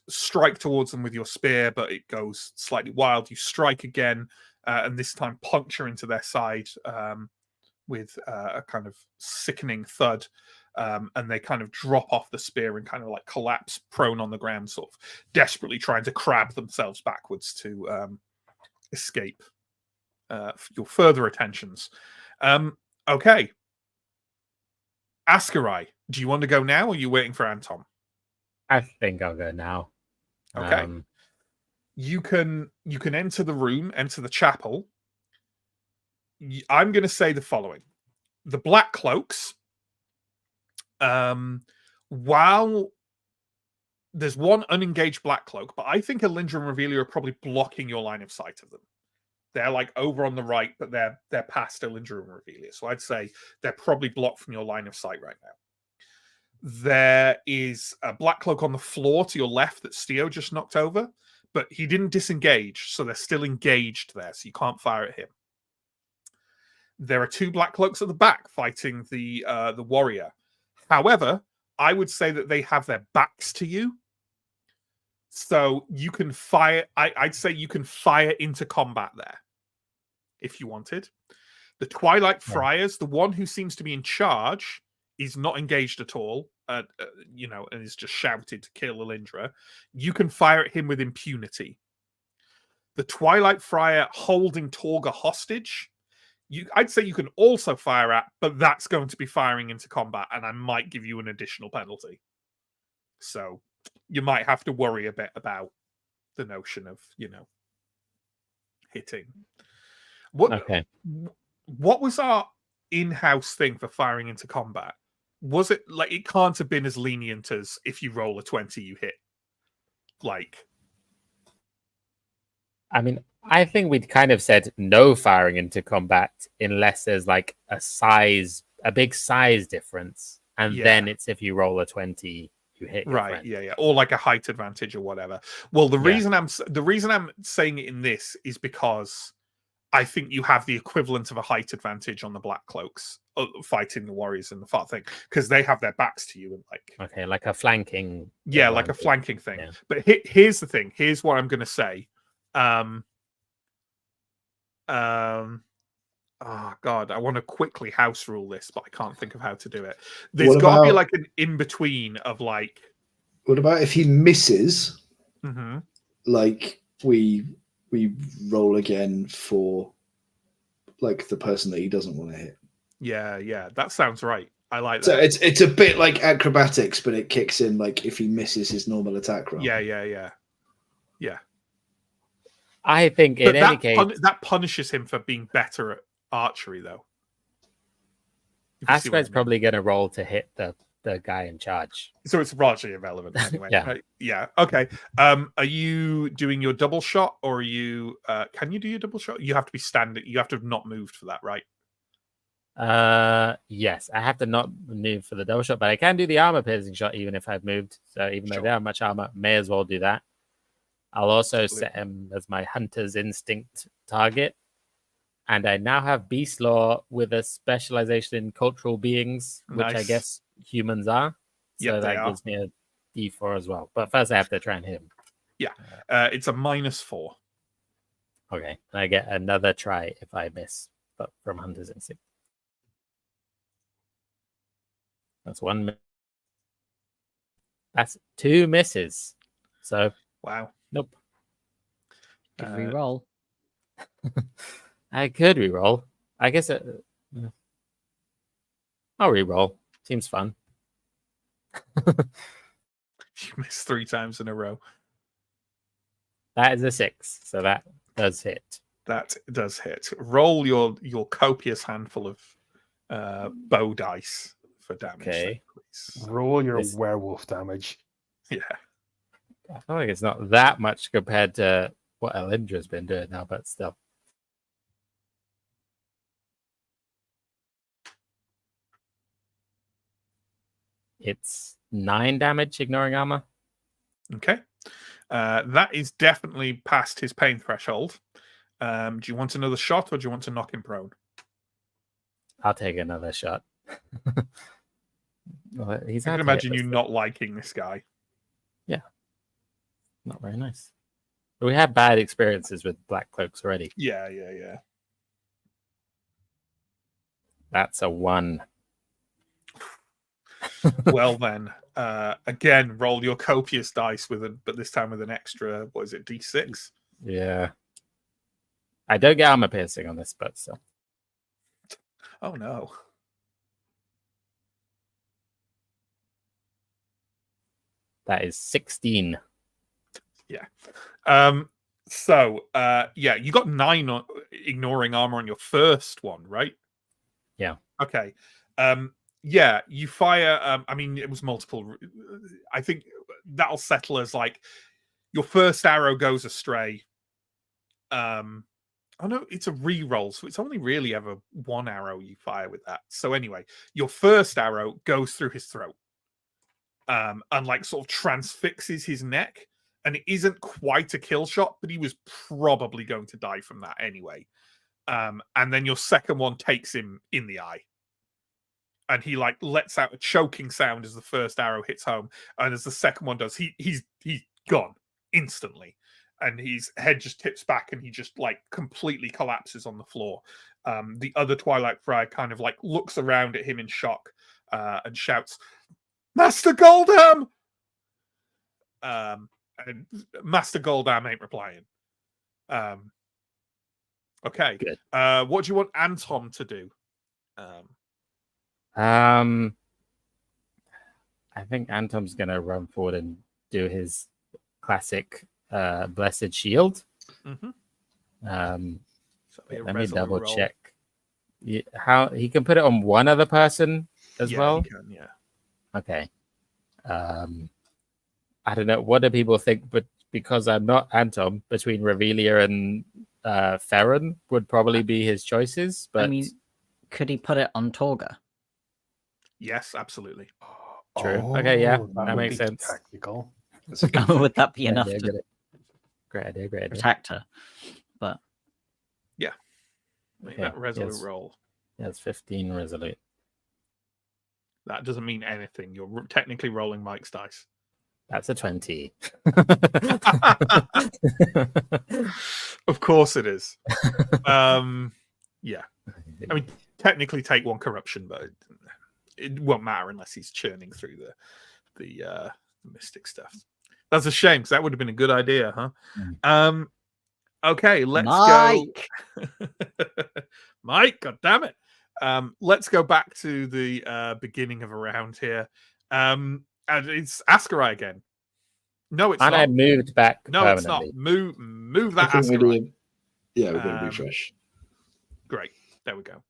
strike towards them with your spear, but it goes slightly wild. You strike again, and this time puncture into their side with a kind of sickening thud. And they kind of drop off the spear and kind of like collapse prone on the ground, sort of desperately trying to crab themselves backwards to escape your further attentions. Okay. Askarai, do you want to go now or are you waiting for Anton? I think I'll go now. Okay. You can enter the room, enter the chapel. I'm going to say the following. The Black Cloaks, while there's one unengaged Black Cloak, but I think Alindra and Revelia are probably blocking your line of sight of them. They're like over on the right, but they're past Alindra and Revelia. So I'd say they're probably blocked from your line of sight right now. There is a Black Cloak on the floor to your left that Steo just knocked over, but he didn't disengage, so they're still engaged there, so you can't fire at him. There are 2 Black Cloaks at the back fighting the warrior. However, I would say that they have their backs to you. So you can fire. I'd say you can fire into combat there if you wanted. The Twilight Friars, the one who seems to be in charge, is not engaged at all, and is just shouted to kill Alindra. You can fire at him with impunity. The Twilight Friar holding Torga hostage, I'd say you can also fire at, but that's going to be firing into combat, and I might give you an additional penalty. So you might have to worry a bit about the notion of, hitting. What was our in-house thing for firing into combat? Was it like it can't have been as lenient as if you roll a 20, you hit? I mean, I think we'd kind of said no firing into combat unless there's like a big size difference. And then it's if you roll a 20, you hit your friend. Yeah, or like a height advantage or whatever. Well, the reason I'm saying it in this is because I think you have the equivalent of a height advantage on the Black Cloaks fighting the warriors in the far thing, because they have their backs to you and like a flanking. Yeah, like a flanking thing. Yeah. But here's the thing. Here's what I'm going to say. Oh God, I want to quickly house rule this, but I can't think of how to do it. There's got to be like an in between of like. What about if he misses? Mm-hmm. Like we roll again for like the person that he doesn't want to hit. Yeah, that sounds right. I like that. So it's a bit like acrobatics, but it kicks in like if he misses his normal attack roll. Yeah. I think in any case that punishes him for being better at archery, though. Askarai's probably going to roll to hit the guy in charge, so it's largely irrelevant anyway. Yeah. Okay. Are you doing your double shot, or are you? Can you do your double shot? You have to be standing. You have to have not moved for that, right? Yes, I have to not move for the double shot, but I can do the armor piercing shot even if I've moved. So even though they have much armor, may as well do that. I'll also set him as my hunter's instinct target. And I now have Beast Law with a specialization in cultural beings, which I guess humans are. So that gives me a D4 as well. But first I have to try and hit him. Yeah. It's a -4. Okay. I get another try if I miss, but from hunter's instinct. That's 1 miss. That's 2 misses. So Wow. nope. Good reroll. I could reroll. I guess I'll reroll. Seems fun. You missed 3 times in a row. That is a 6, so that does hit. That does hit. Roll your copious handful of bow dice for damage, then, Okay. please. Roll your This- werewolf damage. Yeah. I feel like it's not that much compared to what Elindra's been doing now, but still. It's 9 damage, ignoring armor. Okay. That is definitely past his pain threshold. Do you want another shot, or do you want to knock him prone? I'll take another shot. Well, he's I hard can to hit, imagine but you still. not liking this guy. Not very nice. But we had bad experiences with black cloaks already. Yeah. That's a 1. Well then, again, roll your copious dice but this time with an extra. What is it? D6. Yeah. I don't get armor piercing on this, but still. Oh no. That is 16. You got 9 on ignoring armor on your first one, right? Yeah. Okay. You fire. I mean, it was multiple. I think that'll settle as like your first arrow goes astray. Oh no, it's a re-roll, so it's only really ever 1 arrow you fire with that. So anyway, your first arrow goes through his throat, and like sort of transfixes his neck. And it isn't quite a kill shot, but he was probably going to die from that anyway. And then your second one takes him in the eye. And he like lets out a choking sound as the first arrow hits home. And as the second one does, he's gone instantly. And his head just tips back and he just like completely collapses on the floor. The other Twilight Friar kind of like looks around at him in shock and shouts, "Master Goldham!" And Master Goldham ain't replying. Okay. Good. What do you want Anton to do? I think Antom's gonna run forward and do his classic blessed shield. Mm-hmm. Let me double check. How he can put it on one other person as well? He can, yeah. Okay. I don't know. What do people think? But because I'm not Anton, between Revelia and Farron would probably be his choices. But I mean, could he put it on Torga? Yes, absolutely. True. Okay, yeah, that would makes be sense. Tactical. Would that be Great enough idea, to great idea. protect her? But Make Okay, that resolute yes. roll. That's 15 resolute. That doesn't mean anything. You're technically rolling Mike's dice. That's a 20. Of course it is. Yeah. I mean, technically take 1 corruption, but it won't matter unless he's churning through the mystic stuff. That's a shame, because that would have been a good idea, huh? Okay, let's Mike! go. Mike, god damn it. Let's go back to the beginning of a round here. And it's Ascarai again. No, it's and not. I moved back No, it's not. permanently. Move I that think we're Ascarai. doing. Yeah, we're going to refresh. Great. There we go.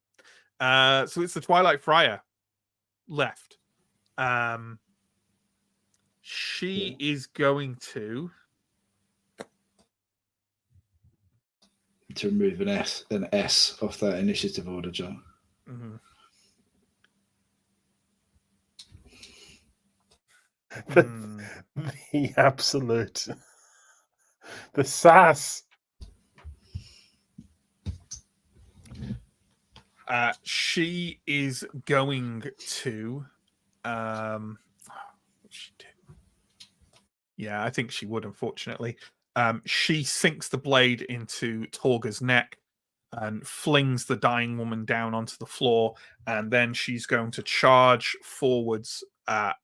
So it's the Twilight Friar left. She is going to remove an S off that initiative order, John. The absolute, the sass. She is going to what'd she do? Yeah, I think she would, unfortunately. She sinks the blade into Torga's neck and flings the dying woman down onto the floor, and then she's going to charge forwards at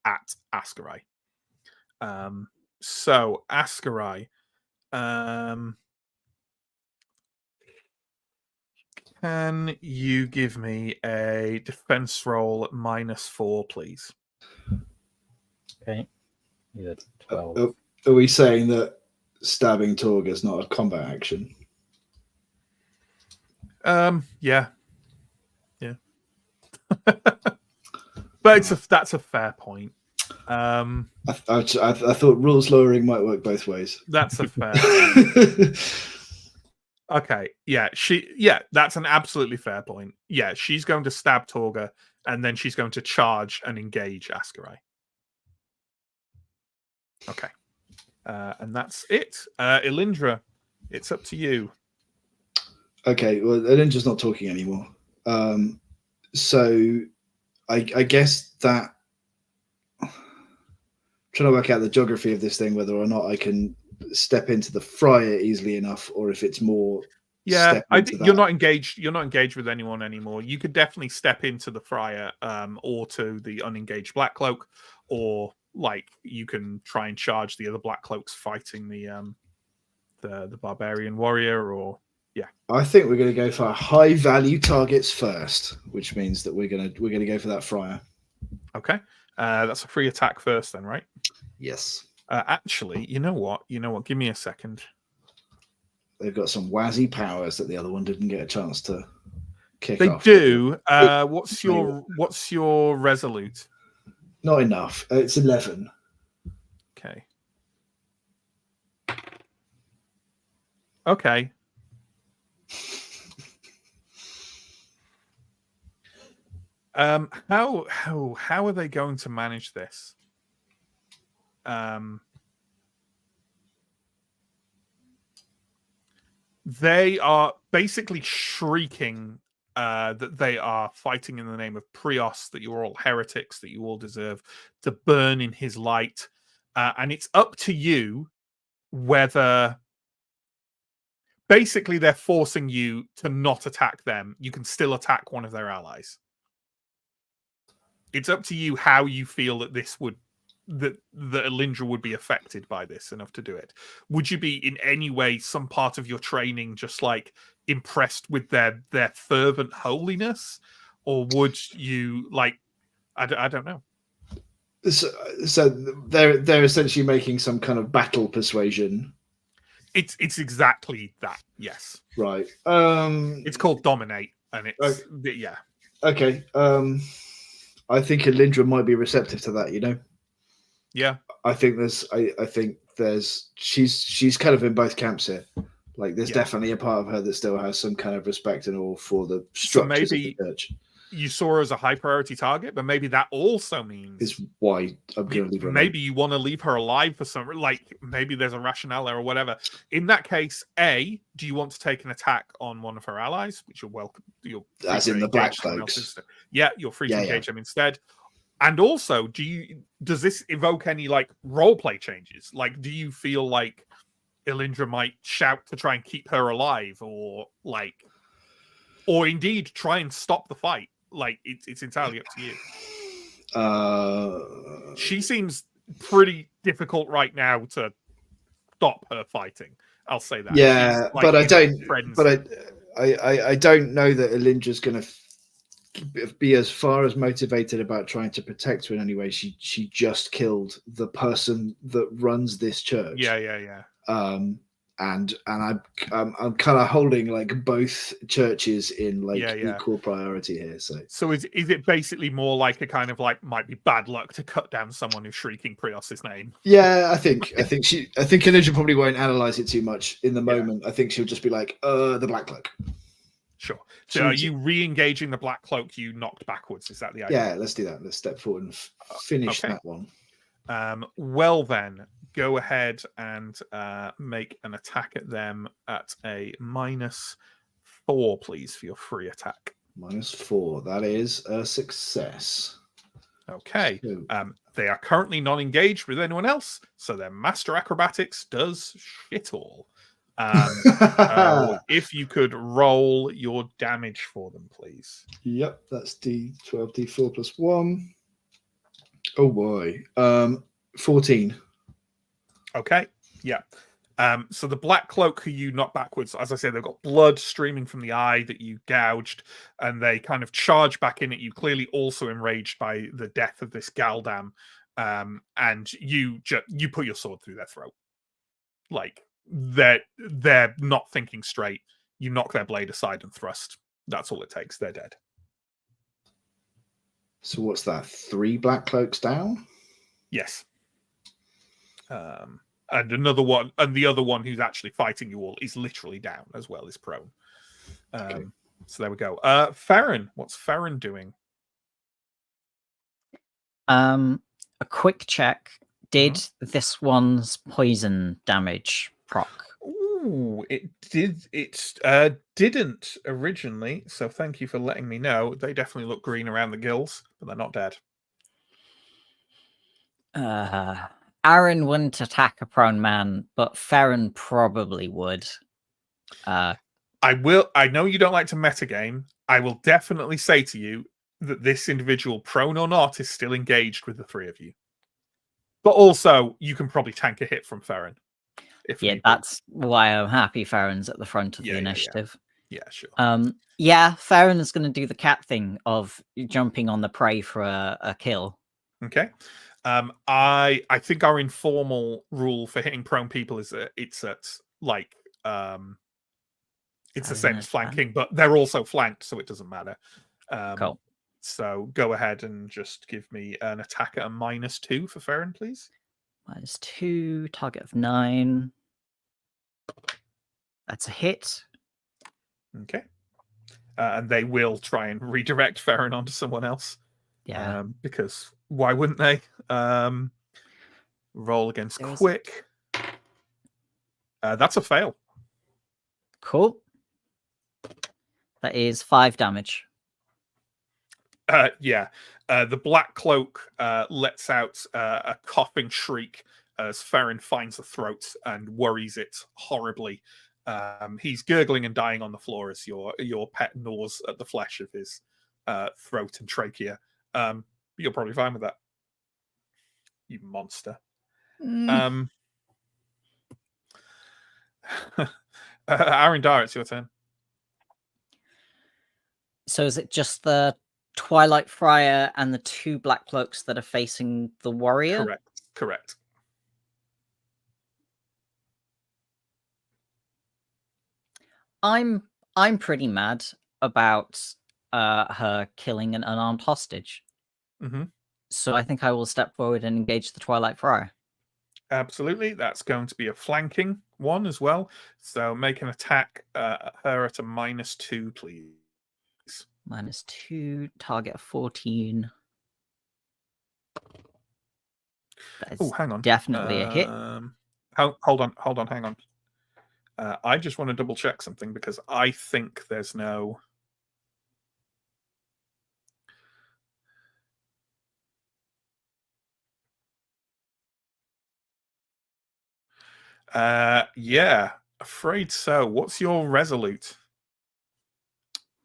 Ascarai. So Askarai, can you give me a defense roll at -4, please? Okay. Either 12. Are we saying that stabbing Torg is not a combat action? Yeah. But that's a fair point. I thought rules lowering might work both ways. That's a fair point. Okay, that's an absolutely fair point. Yeah, she's going to stab Torga, and then she's going to charge and engage Askarai. Okay. And that's it. Elindra, it's up to you. Okay, well, Elindra's not talking anymore. So I guess that I'm trying to work out the geography of this thing, whether or not I can step into the fryer easily enough, or if it's more. Yeah, I think you're not engaged. You're not engaged with anyone anymore. You could definitely step into the fryer, or to the unengaged black cloak, or like you can try and charge the other black cloaks fighting the barbarian warrior, or yeah. I think we're going to go for high value targets first, which means that we're going to go for that fryer. Okay, that's a free attack first, then, right? Yes. Actually, you know what? Give me a second. They've got some wazzy powers that the other one didn't get a chance to kick they off. They do. What's your resolute? Not enough. It's 11. Okay. Okay. How are they going to manage this? They are basically shrieking that they are fighting in the name of Prios, that you're all heretics, that you all deserve to burn in his light. And it's up to you whether... Basically, they're forcing you to not attack them. You can still attack one of their allies. It's up to you how you feel that this would... that Elindra would be affected by this enough to do it. Would you be in any way, some part of your training, just like impressed with their fervent holiness, or would you like? I don't know. So they're essentially making some kind of battle persuasion. It's exactly that. Yes. Right. It's called dominate, and it's yeah. Okay. I think Elindra might be receptive to that. You know. Yeah, I think she's kind of in both camps here. Like there's definitely a part of her that still has some kind of respect and awe for the structures of the church. You saw her as a high priority target, but maybe that also means is why I'm going to leave her. Maybe you want to leave her alive for some, like maybe there's a rationale there or whatever. In that case, do you want to take an attack on one of her allies, which you're welcome? As in the black cloaks. Yeah, you're free to engage them instead. And also, does this evoke any like role play changes? Like, do you feel like Elindra might shout to try and keep her alive, or indeed try and stop the fight? Like, it's entirely up to you. She seems pretty difficult right now to stop her fighting. I'll say that. Yeah, but I don't. But I don't know that Elindra's going to be as far as motivated about trying to protect her in any way. She just killed the person that runs this church. Yeah. And I'm kind of holding like both churches in like equal priority here. So is it basically more like a kind of like might be bad luck to cut down someone who's shrieking Prios's name? Yeah, I think Elindra probably won't analyze it too much in the moment. I think she'll just be like, the Black Cloak. Sure. So are you re-engaging the Black Cloak you knocked backwards? Is that the idea? Yeah, let's do that. Let's step forward and finish that one. Well then, go ahead and make an attack at them at a -4, please, for your free attack. -4. That is a success. Okay. They are currently non-engaged with anyone else, so their master acrobatics does shit all. If you could roll your damage for them, please. Yep, that's D12, D4 plus 1. Oh boy. 14. Okay, yeah. So the black cloak who you knock backwards, as I say, they've got blood streaming from the eye that you gouged, and they kind of charge back in at you, clearly also enraged by the death of this Galdam. And you put your sword through their throat. Like they're not thinking straight. You knock their blade aside and thrust. That's all it takes. They're dead. So what's that? 3 black cloaks down? Yes. And another one, and the other one who's actually fighting you all is literally down as well as prone. So there we go. Farron, what's Farron doing? A quick check. Did this one's poison damage proc? Ooh, it did. It didn't originally. So thank you for letting me know. They definitely look green around the gills, but they're not dead. Aaron wouldn't attack a prone man, but Farron probably would. I will. I know you don't like to metagame. I will definitely say to you that this individual, prone or not, is still engaged with the 3 of you. But also, you can probably tank a hit from Farron. Yeah, that's why I'm happy Farron's at the front of the initiative. Yeah, sure. Yeah, Farron is going to do the cat thing of jumping on the prey for a kill. Okay. I think our informal rule for hitting prone people is that it's at like it's the same as flanking, but they're also flanked, so it doesn't matter. Cool. So go ahead and just give me an attack at a -2 for Farron, please. -2, target of 9. That's a hit. Okay. And they will try and redirect Farron onto someone else. Yeah. Because why wouldn't they? Roll against quick. That's a fail. Cool. That is 5 damage. Yeah. The black cloak lets out a coughing shriek as Farron finds the throat and worries it horribly. He's gurgling and dying on the floor as your pet gnaws at the flesh of his throat and trachea. You're probably fine with that, you monster. Arendar, it's your turn. So is it just the Twilight Friar and the 2 black cloaks that are facing the warrior? Correct. I'm pretty mad about her killing an unarmed hostage. So I think I will step forward and engage the Twilight Friar. Absolutely. That's going to be a flanking one as well. So make an attack her at a -2, please. -2, target of 14. Oh, hang on. Definitely a hit. Hold on, hang on. I just want to double check something because I think there's no... yeah, afraid so. What's your resolute?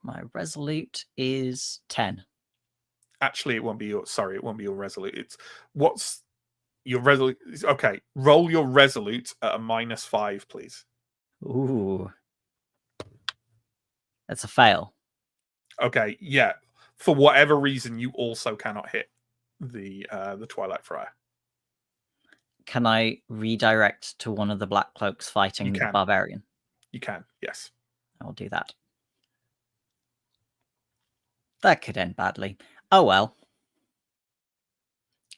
My resolute is 10. Actually, it won't be your... Sorry, it won't be your resolute. It's... What's your resolute? Okay, roll your resolute at a -5, please. Ooh. That's a fail. Okay, yeah. For whatever reason, you also cannot hit the Twilight Friar. Can I redirect to one of the black cloaks fighting the barbarian? You can, yes. I'll do that. That could end badly. Oh well.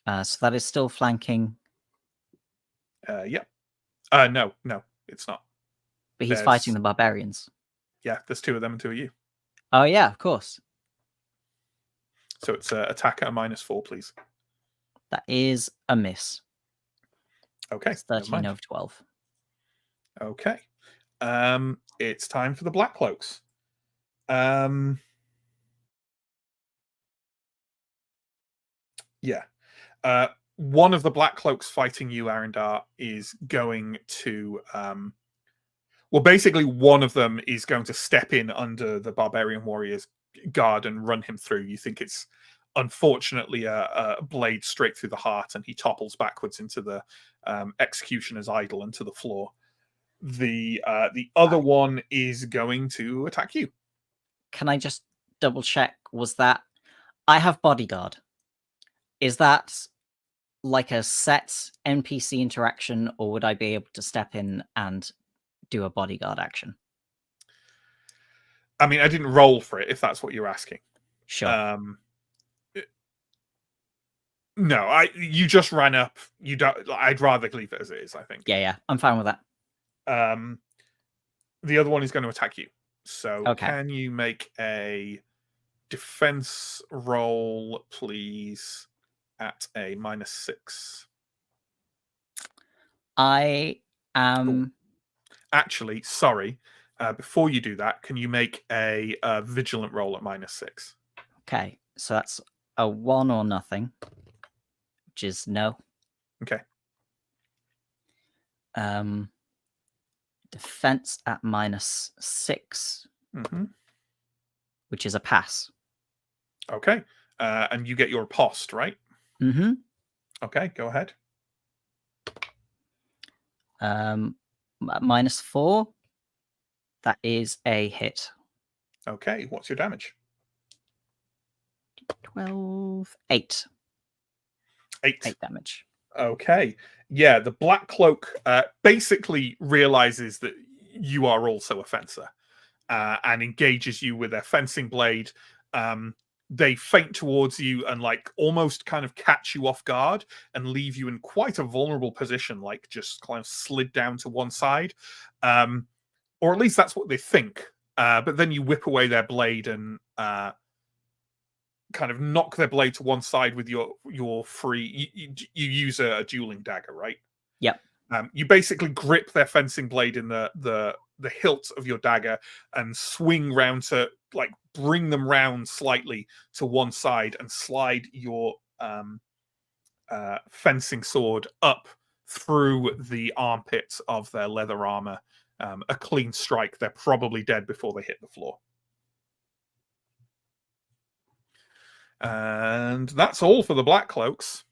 So that is still flanking. Yeah. No, it's not. But he's fighting the barbarians. Yeah, there's 2 of them and 2 of you. Oh yeah, of course. So it's attack at a -4, please. That is a miss. Okay. It's 13 over 12. Okay. It's time for the black cloaks. Yeah. One of the black cloaks fighting you, Arendar, is going to well, basically one of them is going to step in under the barbarian warrior's guard and run him through. You think it's unfortunately a blade straight through the heart, and he topples backwards into the executioner's idol and to the floor. The other one is going to attack you. Can I just double check? Was that I have bodyguard? Is that like a set NPC interaction, or would I be able to step in and do a bodyguard action? I mean, I didn't roll for it, if that's what you're asking. Sure. No, you just ran up. You don't. I'd rather leave it as it is, I think. Yeah, I'm fine with that. The other one is going to attack you. So Okay. Can you make a defense roll, please, at a -6? I am. Actually, sorry. Before you do that, can you make a vigilant roll at -6? Okay, so that's a 1 or nothing, which is no. Okay. Defense at -6, Mm-hmm. which is a pass. Okay. And you get your post, right? Mm-hmm. Okay, go ahead. -4. That is a hit. Okay, what's your damage? 12, 8. 8. 8 damage. Okay. Yeah, the Black Cloak basically realizes that you are also a fencer and engages you with their fencing blade. They feint towards you and like almost kind of catch you off guard and leave you in quite a vulnerable position, like just kind of slid down to one side. Or at least that's what they think. But then you whip away their blade and kind of knock their blade to one side with your free. You use a dueling dagger, right? Yep. You basically grip their fencing blade in the hilt of your dagger and swing round to like bring them round slightly to one side and slide your fencing sword up through the armpits of their leather armor. A clean strike. They're probably dead before they hit the floor. And that's all for the Black Cloaks.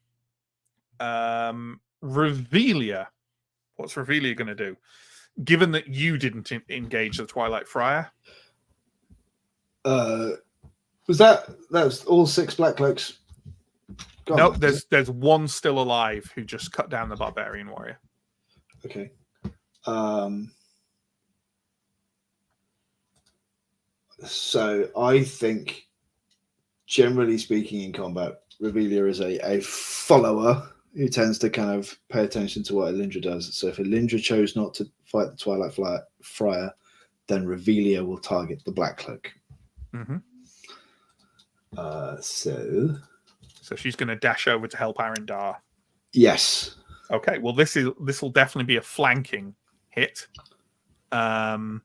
Revelia. What's Revelia going to do? Given that you didn't engage the Twilight Friar. That was all 6 Black Cloaks? No, there's one still alive who just cut down the Barbarian Warrior. Okay. So I think, generally speaking, in combat, Revelia is a follower who tends to kind of pay attention to what Elindra does. So if Elindra chose not to fight the Twilight Friar, then Revelia will target the Black Cloak. Mm-hmm. So she's going to dash over to help Arendar. Yes. Okay. Well, this will definitely be a flanking hit. Yeah.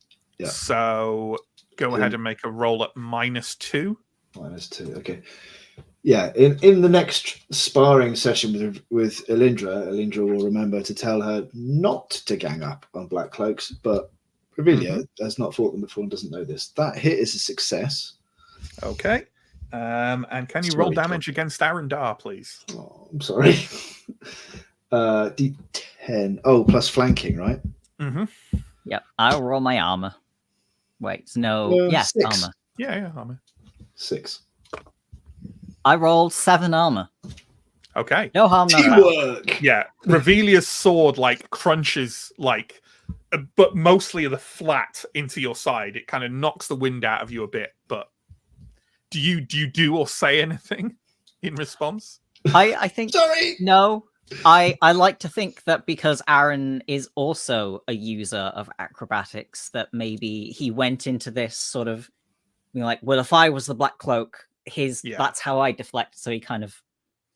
So go ahead and make a roll at -2. -2. Okay. Yeah. In the next sparring session with Elindra will remember to tell her not to gang up on Black Cloaks, but Revelia has not fought them before and doesn't know this. That hit is a success. Okay. And can you roll damage against Arendar, please? Oh, I'm sorry. D10. Oh, plus flanking, right? Mm-hmm. Yep. I'll roll my armor. Wait, no. Yes, 6. armor. Yeah, armor. 6. I rolled 7 armor. Okay. No harm, no foul. Teamwork. Yeah. Revelia's sword like crunches like, but mostly the flat into your side. It kind of knocks the wind out of you a bit. But do you do or say anything in response? I think Sorry. No. I like to think that because Aaron is also a user of acrobatics, that maybe he went into this sort of like, well, if I was the Black Cloak, that's how I deflect. So he kind of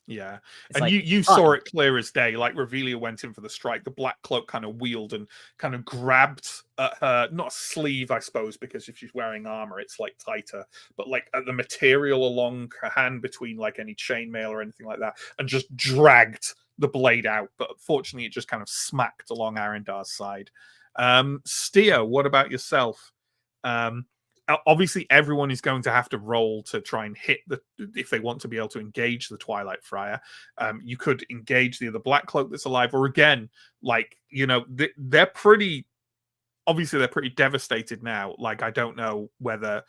and like, you saw it clear as day. Like Revelia went in for the strike, the Black Cloak kind of wheeled and kind of grabbed at her, not sleeve, I suppose, because if she's wearing armor, it's like tighter, but like at the material along her hand between like any chainmail or anything like that, and just dragged the blade out. But fortunately, it just kind of smacked along Arendar's side. Stia, what about yourself? obviously everyone is going to have to roll to try and hit if they want to be able to engage the Twilight Friar. You could engage the other Black Cloak that's alive, or again, like, they're pretty devastated now. Like, I don't know whether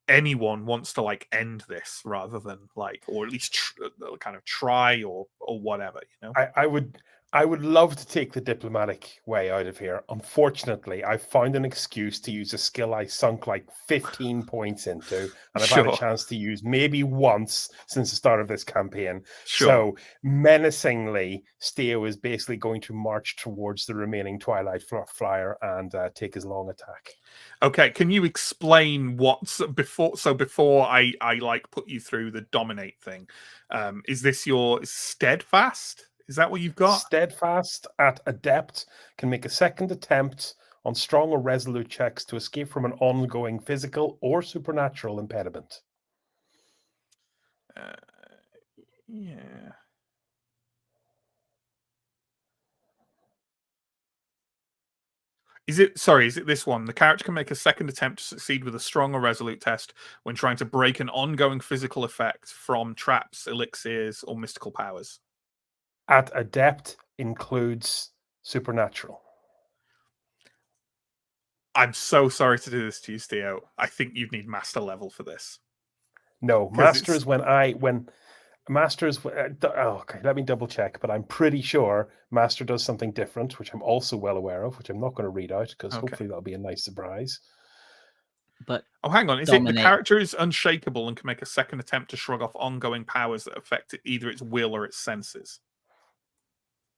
anyone wants to like end this rather than like, or at least kind of try or whatever, I would love to take the diplomatic way out of here. Unfortunately, I found an excuse to use a skill I sunk like 15 points into, and I've had a chance to use maybe once since the start of this campaign. So menacingly, Steo is basically going to march towards the remaining Twilight Flyer and take his long attack. Okay, can you explain what's before I like put you through the dominate thing? Is this your steadfast? Is that what you've got? Steadfast at adept can make a second attempt on strong or resolute checks to escape from an ongoing physical or supernatural impediment. Yeah. Is it this one? The character can make a second attempt to succeed with a strong or resolute test when trying to break an ongoing physical effect from traps, elixirs, or mystical powers. At adept includes supernatural. I'm so sorry to do this to you, Steo. I think you'd need master level for this. No, master is when master is. Okay, let me double check, but I'm pretty sure master does something different, which I'm also well aware of, which I'm not going to read out because hopefully that'll be a nice surprise. But hang on, is it the character is unshakable and can make a second attempt to shrug off ongoing powers that affect either its will or its senses?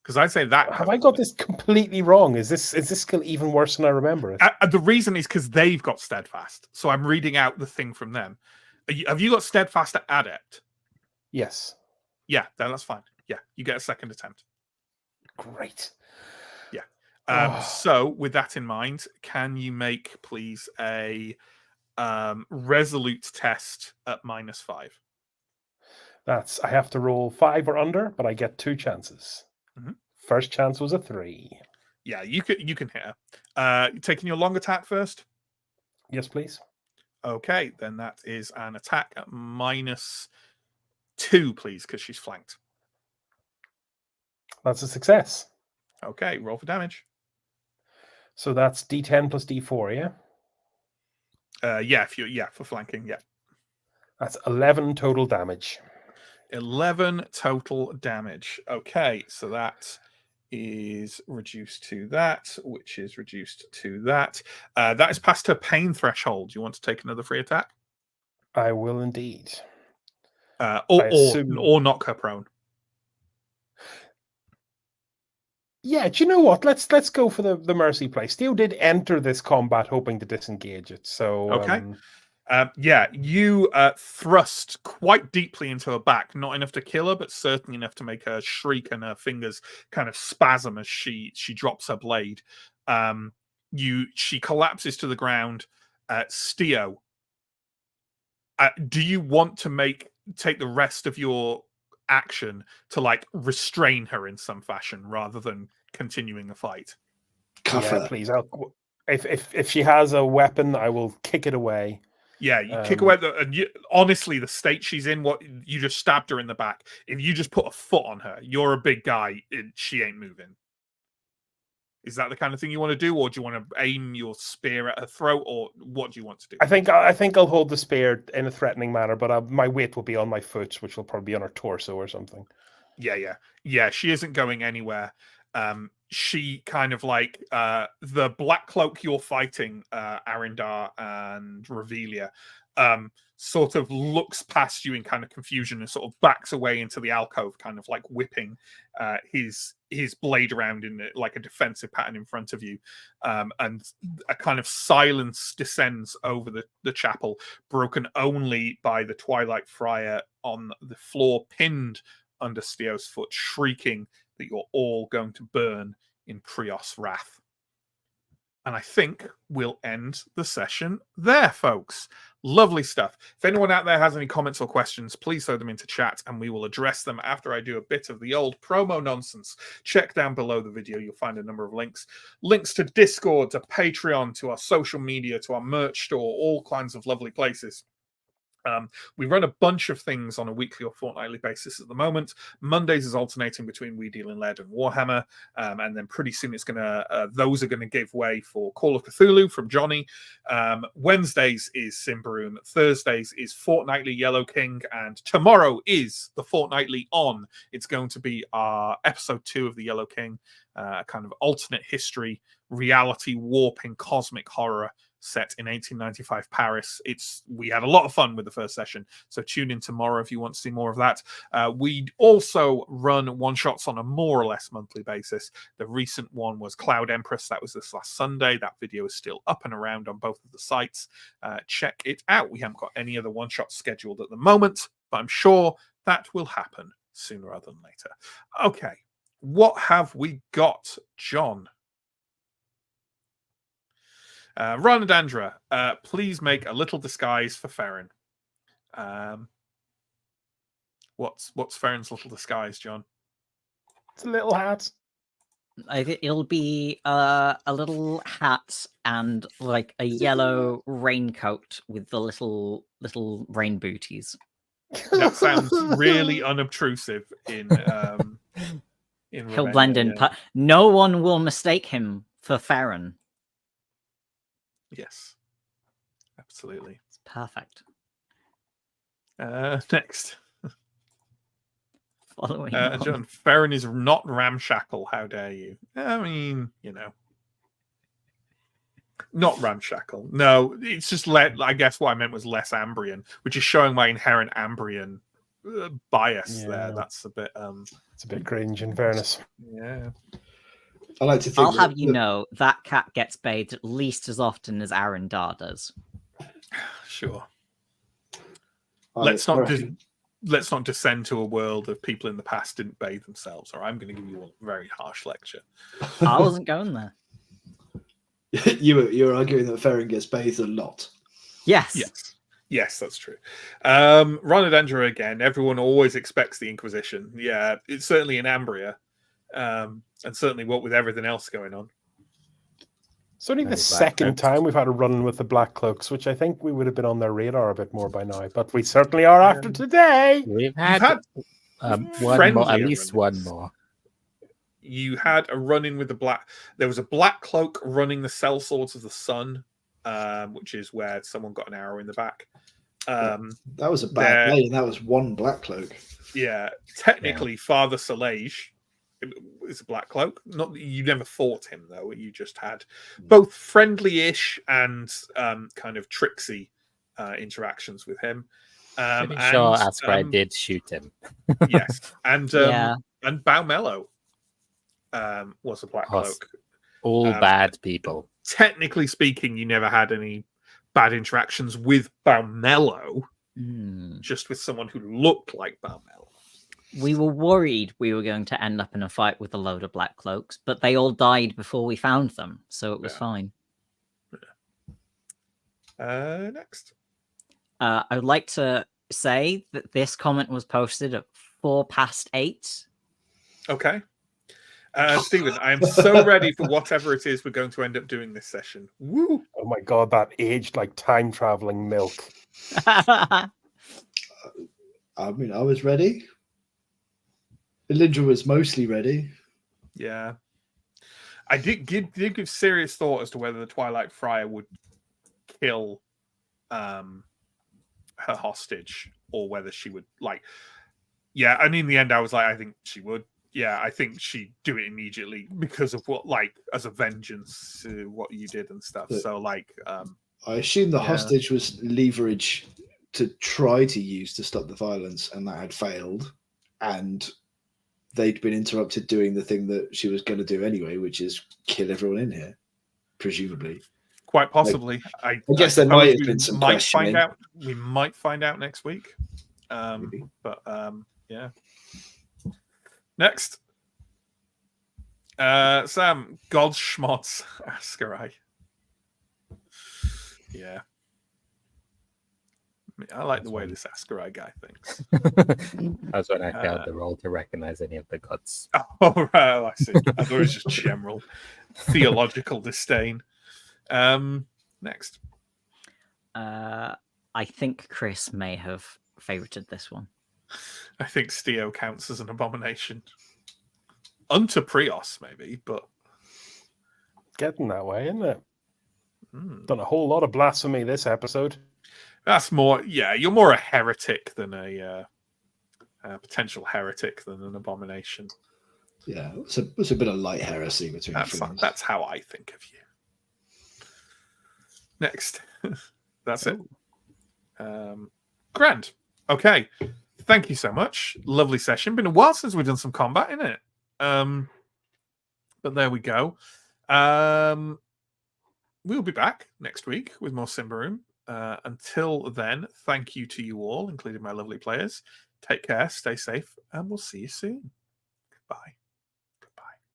Because I'd say that. Have I got this completely wrong? Is this skill even worse than I remember it? The reason is because they've got steadfast, so I'm reading out the thing from them. Have you got steadfast at adept? Yes. Yeah, then that's fine. Yeah, you get a second attempt. Great. Yeah. So with that in mind, can you make please a resolute test at -5? I have to roll 5 or under, but I get 2 chances. Mm-hmm. First chance was a 3. Yeah, you can hit her. Taking your long attack first? Yes, please. Okay, then that is an attack at -2, please, because she's flanked. That's a success. Okay, roll for damage. So that's D10 plus D4, yeah? Yeah, for flanking, yeah. That's 11 total damage. 11 total damage. Okay, so that is reduced to that, which is reduced to that. That is past her pain threshold. Do you want to take another free attack? I will indeed. Or knock her prone. Yeah, do you know what? Let's go for the mercy play. Steel did enter this combat hoping to disengage it. So okay. You thrust quite deeply into her back, not enough to kill her, but certainly enough to make her shriek and her fingers kind of spasm as she drops her blade. She collapses to the ground. Steo, do you want to take the rest of your action to like restrain her in some fashion rather than continuing the fight? Cuff her, please. If she has a weapon, I will kick it away. Yeah, you kick away honestly, the state she's in, what you just stabbed her in the back. If you just put a foot on her, you're a big guy, she ain't moving. Is that the kind of thing you want to do, or do you want to aim your spear at her throat, or what do you want to do? I think I'll hold the spear in a threatening manner, but my weight will be on my foot, which will probably be on her torso or something. Yeah. She isn't going anywhere. She kind of like the Black Cloak you're fighting, Arindar and Revelia, sort of looks past you in kind of confusion and sort of backs away into the alcove, kind of like whipping his blade around in like a defensive pattern in front of you, and a kind of silence descends over the chapel, broken only by the Twilight Friar on the floor, pinned under Steo's foot, shrieking that you're all going to burn in Prios wrath. And I think we'll end the session there, folks. Lovely stuff. If anyone out there has any comments or questions, please throw them into chat and we will address them after I do a bit of the old promo nonsense. Check down below the video. You'll find a number of links. Links to Discord, to Patreon, to our social media, to our merch store, all kinds of lovely places. We run a bunch of things on a weekly or fortnightly basis at the moment. Mondays is alternating between We Deal in Lead and Warhammer, and then pretty soon it's gonna those are gonna give way for Call of Cthulhu from Johnny. Wednesdays is Symbaroum. Thursdays is fortnightly Yellow King, and tomorrow is the fortnightly On. It's going to be our episode 2 of the Yellow King, kind of alternate history, reality warping, cosmic horror set in 1895 Paris. We had a lot of fun with the first session, so tune in tomorrow if you want to see more of that. We also run one-shots on a more or less monthly basis. The recent one was Cloud Empress. That was this last Sunday. That video is still up and around on both of the sites. Check it out. We haven't got any other one-shots scheduled at the moment, but I'm sure that will happen sooner rather than later. Okay, what have we got, John? Ranadandra, please make a little disguise for Farron. What's Farron's little disguise, John? It's a little hat. I think it'll be a little hat and like a yellow raincoat with the little rain booties. That sounds really unobtrusive in He'll Ravenna, blend in. yeah. No one will mistake him for Farron. Yes, absolutely. It's perfect. Next, Following John, Farron is not ramshackle. How dare you? I mean, not ramshackle. No, it's just I guess what I meant was less Ambrian, which is showing my inherent Ambrian bias there. That's a bit. It's a bit cringe, in fairness. Yeah. I like to think I'll have you know that cat gets bathed at least as often as Aaron Dar does. Sure. I Let's not reckon- descend to a world of people in the past didn't bathe themselves, or I'm going to give you a very harsh lecture. I wasn't going there. you were arguing that Farron gets bathed a lot. Yes. Yes, that's true. Ranadandra again. Everyone always expects the Inquisition. Yeah, it's certainly in Ambria, and certainly what with everything else going on. It's only the Black second Cloaks. time we've had a run with the Black Cloaks, which I think we would have been on their radar a bit more by now. But we certainly are after today. We've had, had one more, friendlier at least one run-ins. more. You had a run-in with the Black. There was a Black Cloak running the Cell Swords of the Sun, which is where someone got an arrow in the back. That was a bad day, and that was one Black Cloak. Yeah, technically, Father Salage is a Black Cloak. Not that you never fought him though. You just had both friendly-ish and kind of tricksy interactions with him. Pretty sure Asprey did shoot him. Yes, and Yeah. and Baumello was a Black Us. Cloak. All bad people. Technically speaking, you never had any bad interactions with Baumello, just with someone who looked like Baumello. We were worried we were going to end up in a fight with a load of Black Cloaks, but they all died before we found them, so it was fine. Next. I would like to say that this comment was posted at 8:04. Okay. Stephen, I am so ready for whatever it is we're going to end up doing this session. Woo! Oh my god, that aged like time traveling milk. I mean, I was ready. Elindra was mostly ready. Yeah. I did give serious thought as to whether the Twilight Friar would kill her hostage or whether she would yeah, and in the end I was like, I think she would. Yeah, I think she'd do it immediately because of what, as a vengeance to what you did and stuff. But so I assume the hostage was leverage to try to use to stop the violence, and that had failed, and they'd been interrupted doing the thing that she was going to do anyway, which is kill everyone in here, presumably. quite possibly. I guess there might have been some might questioning. find out. We might find out next week. Maybe. But yeah. Next. Sam, God's Schmotz Ascarai. Yeah. I like the way one. this Ascarai guy thinks. That's when I failed the roll to recognize any of the gods. Oh, right. I see. I thought it was just general theological disdain. Next. I think Chris may have favorited this one. I think Steo counts as an abomination. Unto Prios, maybe, but Getting that way, isn't it? Hmm. Done a whole lot of blasphemy this episode. That's more. Yeah, you're more a heretic than a potential heretic than an abomination. Yeah, it's a bit of light heresy between friends. That's how I think of you. Next. That's it. Grand. Okay. Thank you so much. Lovely session. Been a while since we've done some combat, isn't it? But there we go. We'll be back next week with more Symbaroum. Until then, thank you to you all, including my lovely players. Take care, stay safe, and we'll see you soon.